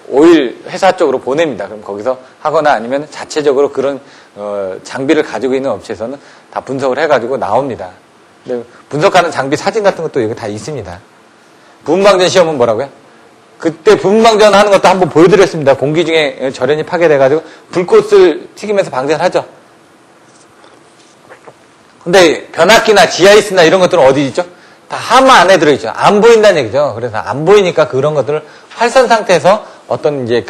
[SPEAKER 1] 오일 회사 쪽으로 보냅니다. 그럼 거기서 하거나 아니면 자체적으로 그런 장비를 가지고 있는 업체에서는 다 분석을 해가지고 나옵니다. 근데 분석하는 장비 사진 같은 것도 여기 다 있습니다. 부분방전 시험은 뭐라고요? 그때 부분방전 하는 것도 한번 보여드렸습니다. 공기 중에 절연이 파괴돼가지고 불꽃을 튀기면서 방전을 하죠. 근데 변압기나 GIS나 이런 것들은 어디 있죠? 다 하마 안에 들어있죠. 안 보인다는 얘기죠. 그래서 안 보이니까 그런 것들을 활선 상태에서 어떤 이제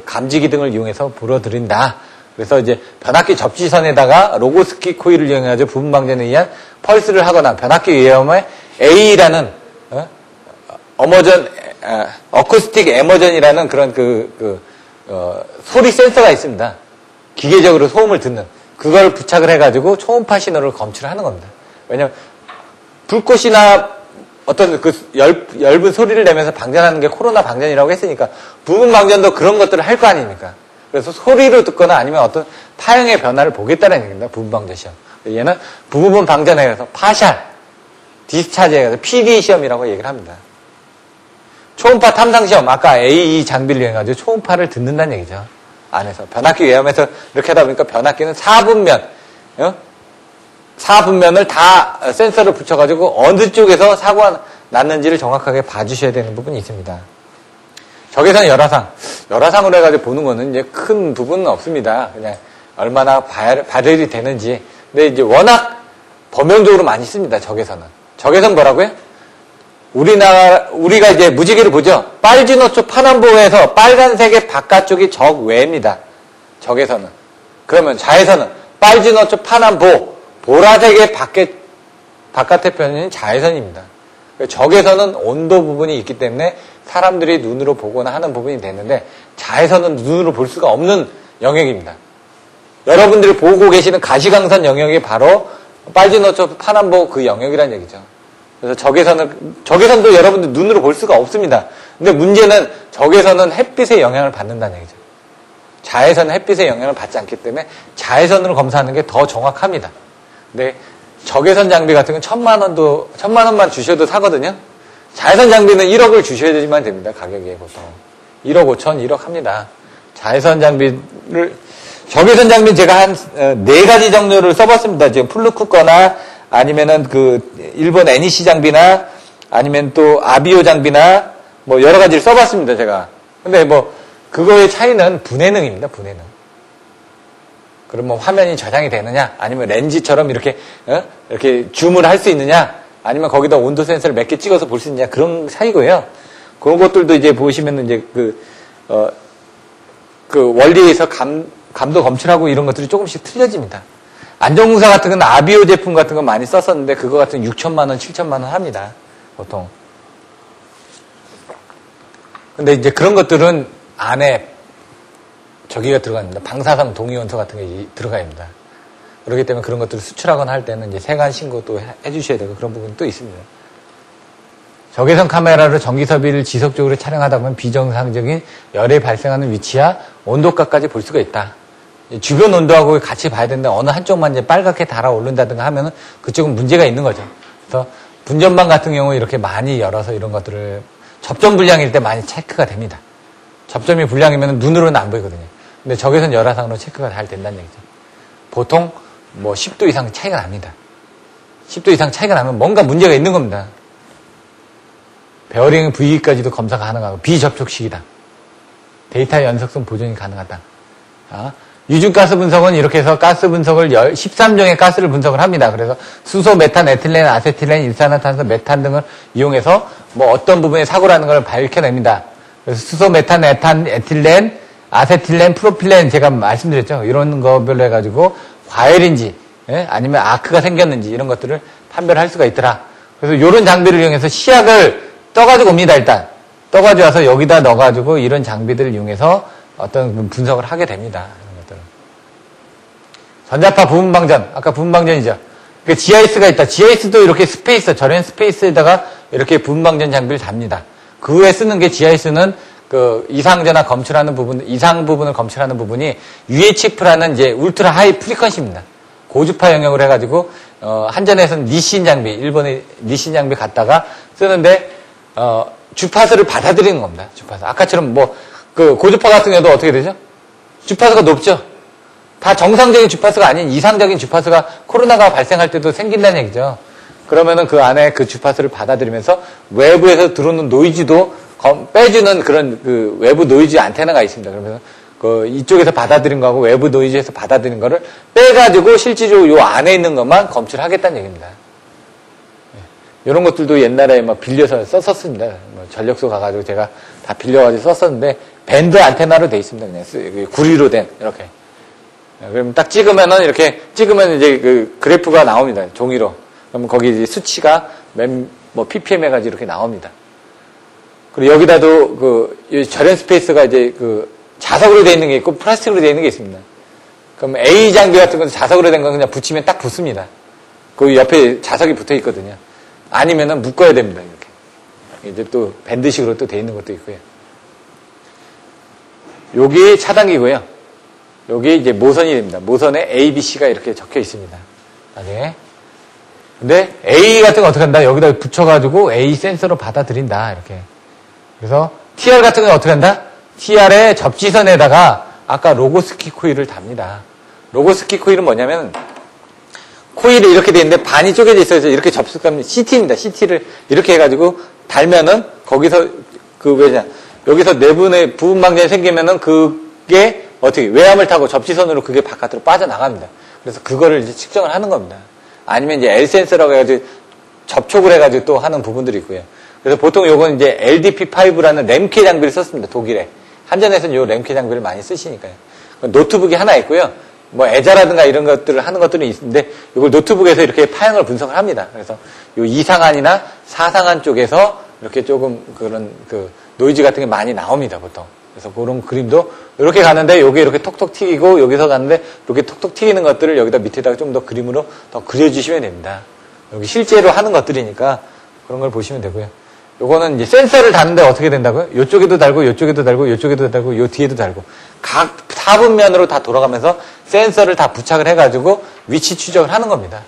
[SPEAKER 1] 감지 기능을 이용해서 불어들인다. 그래서 이제 변압기 접지선에다가 로고스키 코일을 이용해가지고 부분 방전에 의한 펄스를 하거나 변압기 위험에 A라는 어쿠스틱 에머전이라는 그런 소리 센서가 있습니다. 기계적으로 소음을 듣는. 그걸 부착을 해가지고 초음파 신호를 검출을 하는 겁니다. 왜냐면, 불꽃이나 어떤 그 엷은 소리를 내면서 방전하는 게 코로나 방전이라고 했으니까, 부분 방전도 그런 것들을 할 거 아닙니까? 그래서 소리로 듣거나 아니면 어떤 파형의 변화를 보겠다는 얘기입니다. 부분 방전 시험. 얘는 부분 방전에 의해서 파샬, 디스차지에 의해서 PD 시험이라고 얘기를 합니다. 초음파 탐상 시험, 아까 AE 장비를 이용해가지고 초음파를 듣는다는 얘기죠. 안에서. 변압기 외염에서 이렇게 하다 보니까 변압기는 4분면, 4분면을 다 센서를 붙여가지고 어느 쪽에서 사고가 났는지를 정확하게 봐주셔야 되는 부분이 있습니다. 적외선 열화상으로 해가지고 보는 거는 이제 큰 부분은 없습니다. 그냥 얼마나 발열이 되는지. 근데 이제 워낙 범용적으로 많이 씁니다, 적외선은. 적외선 뭐라고요? 우리가 이제 무지개를 보죠? 빨주노초 파남보에서 빨간색의 바깥쪽이 적외입니다. 적외선은. 그러면 자외선은 빨주노초 파남보, 보라색의 바깥의 편은 자외선입니다. 적외선은 온도 부분이 있기 때문에 사람들이 눈으로 보거나 하는 부분이 되는데 자외선은 눈으로 볼 수가 없는 영역입니다. 여러분들이 보고 계시는 가시광선 영역이 바로 빨주노초 파남보 그 영역이라는 얘기죠. 그래서 적외선도 여러분들 눈으로 볼 수가 없습니다. 근데 문제는 적외선은 햇빛의 영향을 받는다는 얘기죠. 자외선은 햇빛의 영향을 받지 않기 때문에 자외선으로 검사하는 게 더 정확합니다. 근데 적외선 장비 같은 건 1,000만 원만 주셔도 사거든요. 자외선 장비는 1억을 주셔야 되지만 됩니다. 가격이 보통. 1억 5천, 1억 합니다. 적외선 장비는 제가 한 4가지 정도를 써봤습니다. 지금 플루크 거나 아니면은 그 일본 NEC 장비나 아니면 또 아비오 장비나 뭐 여러 가지를 써봤습니다. 제가. 근데 뭐 그거의 차이는 분해능입니다. 분해능. 그러면 화면이 저장이 되느냐, 아니면 렌즈처럼 이렇게 줌을 할 수 있느냐, 아니면 거기다 온도 센서를 몇 개 찍어서 볼 수 있느냐, 그런 차이고요. 그런 것들도 이제 보시면은 이제 그 원리에서 감도 검출하고 이런 것들이 조금씩 틀려집니다. 안전공사 같은 건 아비오 제품 같은 거 많이 썼었는데, 그거 같은 6,000만 원, 7,000만 원 합니다. 보통. 근데 이제 그런 것들은 안에 저기가 들어갑니다. 방사성 동위원소 같은 게 들어가야 합니다. 그렇기 때문에 그런 것들을 수출하거나 할 때는 이제 세관 신고 또 해주셔야 되고 그런 부분이 또 있습니다. 적외선 카메라로 전기섭이를 지속적으로 촬영하다 보면 비정상적인 열이 발생하는 위치야 온도값까지 볼 수가 있다. 주변 온도하고 같이 봐야 되는데 어느 한쪽만 이제 빨갛게 달아오른다든가 하면은 그쪽은 문제가 있는 거죠. 그래서 분전방 같은 경우 이렇게 많이 열어서 이런 것들을 접점 불량일 때 많이 체크가 됩니다. 접점이 불량이면 눈으로는 안 보이거든요. 근데 적외선 열화상으로 체크가 잘 된다는 얘기죠. 보통 뭐 10도 이상 차이가 납니다. 10도 이상 차이가 나면 뭔가 문제가 있는 겁니다. 베어링 부위까지도 검사가 가능하고 비접촉식이다. 데이터 연속성 보존이 가능하다. 유중가스 분석은 이렇게 해서 가스 분석을 13종의 가스를 분석을 합니다. 그래서 수소, 메탄, 에틸렌, 아세틸렌, 일산화탄소, 메탄 등을 이용해서 뭐 어떤 부분에 사고라는 걸 밝혀냅니다. 그래서 수소, 메탄, 에틸렌, 아세틸렌, 프로필렌 제가 말씀드렸죠. 이런 거별로 해가지고 과열인지 아니면 아크가 생겼는지 이런 것들을 판별할 수가 있더라. 그래서 이런 장비를 이용해서 시약을 떠가지고 옵니다. 일단 떠가지고 와서 여기다 넣어가지고 이런 장비들을 이용해서 어떤 분석을 하게 됩니다. 이런 것들은. 전자파 부분방전, 아까 부분방전이죠. 그러니까 GIS가 있다. GIS도 이렇게 저런 스페이스에다가 이렇게 부분방전 장비를 답니다. 그 후에 쓰는 게 GIS는 그 이상전화 검출하는 부분, 이상 부분을 검출하는 부분이 UHF라는 이제 울트라 하이 프리퀀시입니다. 고주파 영역을 해가지고 한전에서는 니신 장비, 일본의 니신 장비 갖다가 쓰는데 주파수를 받아들이는 겁니다. 주파수. 아까처럼 뭐 그 고주파 같은 경우도 어떻게 되죠? 주파수가 높죠. 다 정상적인 주파수가 아닌 이상적인 주파수가 코로나가 발생할 때도 생긴다는 얘기죠. 그러면은 그 안에 그 주파수를 받아들이면서 외부에서 들어오는 노이즈도 빼주는 그런 그 외부 노이즈 안테나가 있습니다. 그러면서 그 이쪽에서 받아들인 거하고 외부 노이즈에서 받아들인 거를 빼가지고 실질적으로 요 안에 있는 것만 검출하겠다는 얘기입니다. 이런 것들도 옛날에 막 빌려서 썼었습니다. 뭐 전력소 가가지고 제가 다 빌려가지고 썼었는데 밴드 안테나로 돼 있습니다. 그냥 구리로 된 이렇게. 그럼 딱 찍으면은 이렇게 찍으면 이제 그 그래프가 나옵니다. 종이로. 그러면 거기 이제 수치가 뭐 ppm 해가지고 이렇게 나옵니다. 그리고 여기다도 그 절연 스페이스가 이제 그 자석으로 되어 있는 게 있고 플라스틱으로 되어 있는 게 있습니다. 그럼 A 장비 같은 건 자석으로 된 건 그냥 붙이면 딱 붙습니다. 그 옆에 자석이 붙어 있거든요. 아니면은 묶어야 됩니다. 이렇게. 이제 또 밴드식으로 또 되어 있는 것도 있고요. 여기 차단기고요. 여기 이제 모선이 됩니다. 모선에 A, B, C가 이렇게 적혀 있습니다. 나중에. 근데 A 같은 거 어떻게 한다? 여기다 붙여가지고 A 센서로 받아들인다. 이렇게. 그래서 TR 같은 건 어떻게 한다? TR의 접지선에다가 아까 로고스키 코일을 답니다. 로고스키 코일은 뭐냐면 코일이 이렇게 돼 있는데 반이 쪼개져 있어서 이렇게 접속하면 CT입니다. CT를 이렇게 해가지고 달면은 거기서 여기서 내분의 부분 방전이 생기면은 그게 어떻게 외압을 타고 접지선으로 그게 바깥으로 빠져나갑니다. 그래서 그거를 이제 측정을 하는 겁니다. 아니면 이제 L 센서라고 해가지고 접촉을 해가지고 또 하는 부분들이 있고요. 그래서 보통 요건 이제 LDP5라는 램키 장비를 썼습니다. 독일에. 한전에서는 요 램키 장비를 많이 쓰시니까요. 노트북이 하나 있고요. 뭐 애자라든가 이런 것들을 하는 것들은 있는데 이걸 노트북에서 이렇게 파형을 분석을 합니다. 그래서 요 이상한이나 사상한 쪽에서 이렇게 조금 그런 그 노이즈 같은 게 많이 나옵니다. 보통. 그래서 그런 그림도 이렇게 가는데 여기 이렇게 톡톡 튀기고 여기서 가는데 이렇게 톡톡 튀기는 것들을 여기다 밑에다가 좀 더 그림으로 더 그려주시면 됩니다. 여기 실제로 하는 것들이니까 그런 걸 보시면 되고요. 요거는 이제 센서를 다는데 어떻게 된다고요? 요쪽에도 달고, 요쪽에도 달고, 요쪽에도 달고, 요 뒤에도 달고. 각 4분면으로 다 돌아가면서 센서를 다 부착을 해가지고 위치 추적을 하는 겁니다.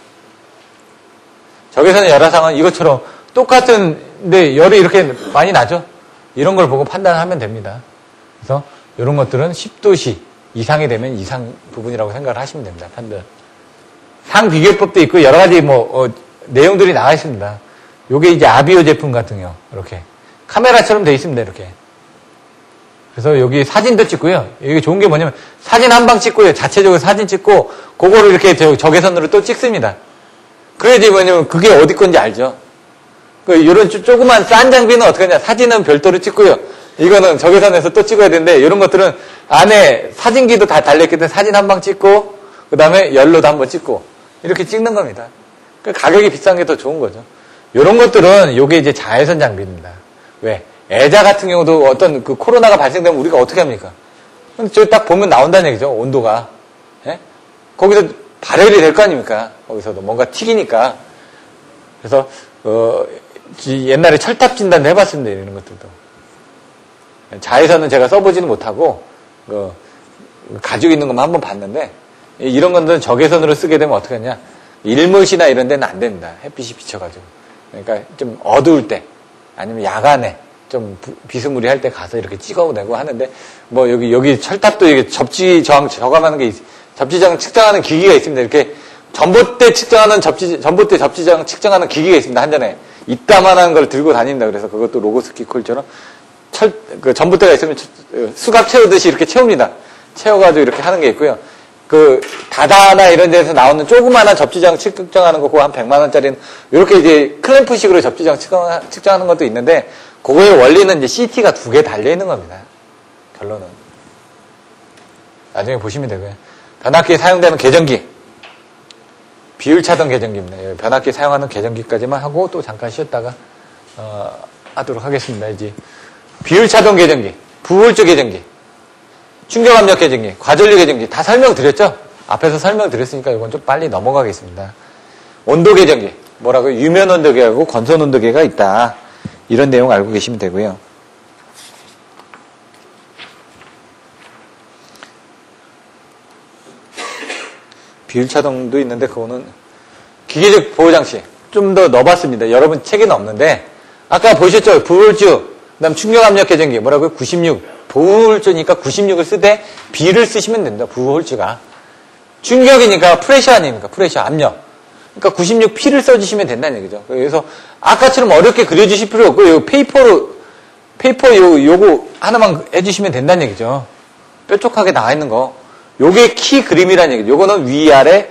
[SPEAKER 1] 적외선 열화상은 이것처럼 똑같은데 열이 이렇게 많이 나죠? 이런 걸 보고 판단하면 됩니다. 그래서 이런 것들은 10도씨 이상이 되면 이상 부분이라고 생각을 하시면 됩니다. 판단. 상비교법도 있고 여러 가지 내용들이 나와 있습니다. 요게 이제 아비오 제품 같은 경우 이렇게 카메라처럼 돼 있습니다. 이렇게. 그래서 여기 사진도 찍고요. 이게 좋은 게 뭐냐면 사진 한 방 찍고요. 자체적으로 사진 찍고 그거를 이렇게 적외선으로 또 찍습니다. 그래야지 뭐냐면 그게 어디 건지 알죠. 이런 조그만 싼 장비는 어떻게 하냐. 사진은 별도로 찍고요. 이거는 적외선에서 또 찍어야 되는데 이런 것들은 안에 사진기도 다 달려있기 때문에 사진 한 방 찍고 그 다음에 열로도 한번 찍고 이렇게 찍는 겁니다. 가격이 비싼 게 더 좋은 거죠. 이런 것들은 요게 이제 자외선 장비입니다. 왜? 애자 같은 경우도 어떤 그 코로나가 발생되면 우리가 어떻게 합니까? 저기 딱 보면 나온다는 얘기죠. 온도가. 예? 거기서 발열이 될 거 아닙니까? 거기서도 뭔가 튀기니까. 그래서 옛날에 철탑 진단도 해봤습니다. 이런 것들도. 자외선은 제가 써보지는 못하고 가지고 있는 것만 한번 봤는데 이런 것들은 적외선으로 쓰게 되면 어떻게 하냐? 일몰시나 이런 데는 안 됩니다. 햇빛이 비쳐가지고. 그러니까 좀 어두울 때 아니면 야간에 좀 비스무리할 때 가서 이렇게 찍어내고 하는데 뭐 여기 철탑도 이게 접지 저항 저감하는 게 접지 저항 측정하는 기기가 있습니다. 이렇게 전봇대 측정하는 전봇대 접지 저항 측정하는 기기가 있습니다. 한전에 이따만한 걸 들고 다닙니다. 그래서 그것도 로고스키 콜처럼 그 전봇대가 있으면 수갑 채우듯이 이렇게 채웁니다. 채워가지고 이렇게 하는 게 있고요. 그 다다나 이런 데서 나오는 조그마한 접지장 측정하는 거 그거 한 100만 원짜리는 이렇게 이제 클램프식으로 접지장 측정하는 것도 있는데 그거의 원리는 이제 CT가 2개 달려 있는 겁니다. 결론은 나중에 보시면 되고요. 변압기에 사용되는 계전기 비율차단 계전기입니다. 변압기 사용하는 계전기까지만 하고 또 잠깐 쉬었다가 하도록 하겠습니다. 이제 비율차단 계전기, 부울조 계전기, 충격압력 계전기, 과전류 계전기 다 설명드렸죠? 앞에서 설명드렸으니까 이건 좀 빨리 넘어가겠습니다. 온도 계전기, 뭐라고요? 유면 온도계하고 건선 온도계가 있다. 이런 내용 알고 계시면 되고요. 비율차동도 있는데 그거는 기계적 보호장치 좀 더 넣어봤습니다. 여러분 책에는 없는데 아까 보셨죠? 부울주, 그다음 충격압력 계전기 뭐라고요? 96. 부울주니까 96을 쓰되 B를 쓰시면 됩니다. 부울주가. 충격이니까 프레셔 아닙니까? 프레셔, 압력. 그러니까 96P를 써주시면 된다는 얘기죠. 그래서 아까처럼 어렵게 그려주실 필요 없고 요 페이퍼 요거 하나만 해주시면 된다는 얘기죠. 뾰족하게 나와 있는 거. 요게 키 그림이라는 얘기죠. 요거는 위아래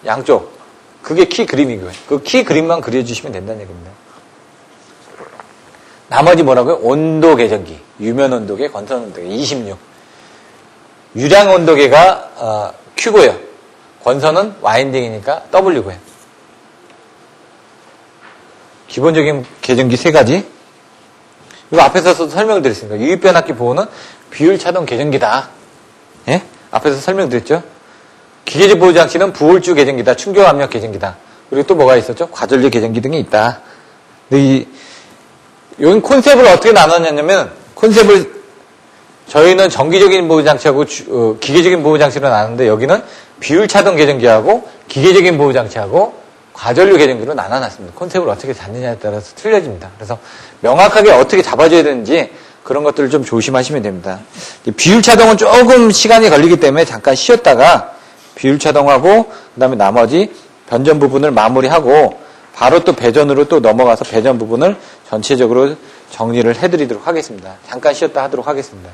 [SPEAKER 1] 양쪽. 그게 키 그림이고요. 그 키 그림만 그려주시면 된다는 얘기입니다. 나머지 뭐라고요? 온도 계전기, 유면 온도계, 건선 온도계, 26. 유량 온도계가 Q고요. 건선은 와인딩이니까 W고요. 기본적인 계전기 3가지. 이거 앞에서 설명을 드렸습니다. 유입변압기 보호는 비율차동 계정기다. 예? 앞에서 설명드렸죠? 기계적 보호장치는 부홀주 계정기다. 충격압력 계정기다. 그리고 또 뭐가 있었죠? 과전류 계정기 등이 있다. 근데 여기 콘셉트를 어떻게 나눴냐면, 콘셉트를 저희는 정기적인 보호장치하고 기계적인 보호장치로 나눴는데, 여기는 비율차동 계정기하고 기계적인 보호장치하고 과전류 계정기로 나눠놨습니다. 콘셉트를 어떻게 잡느냐에 따라서 틀려집니다. 그래서 명확하게 어떻게 잡아줘야 되는지 그런 것들을 좀 조심하시면 됩니다. 비율차동은 조금 시간이 걸리기 때문에 잠깐 쉬었다가 비율차동하고 그 다음에 나머지 변전 부분을 마무리하고 바로 또 배전으로 또 넘어가서 배전 부분을 전체적으로 정리를 해드리도록 하겠습니다. 잠깐 쉬었다 하도록 하겠습니다.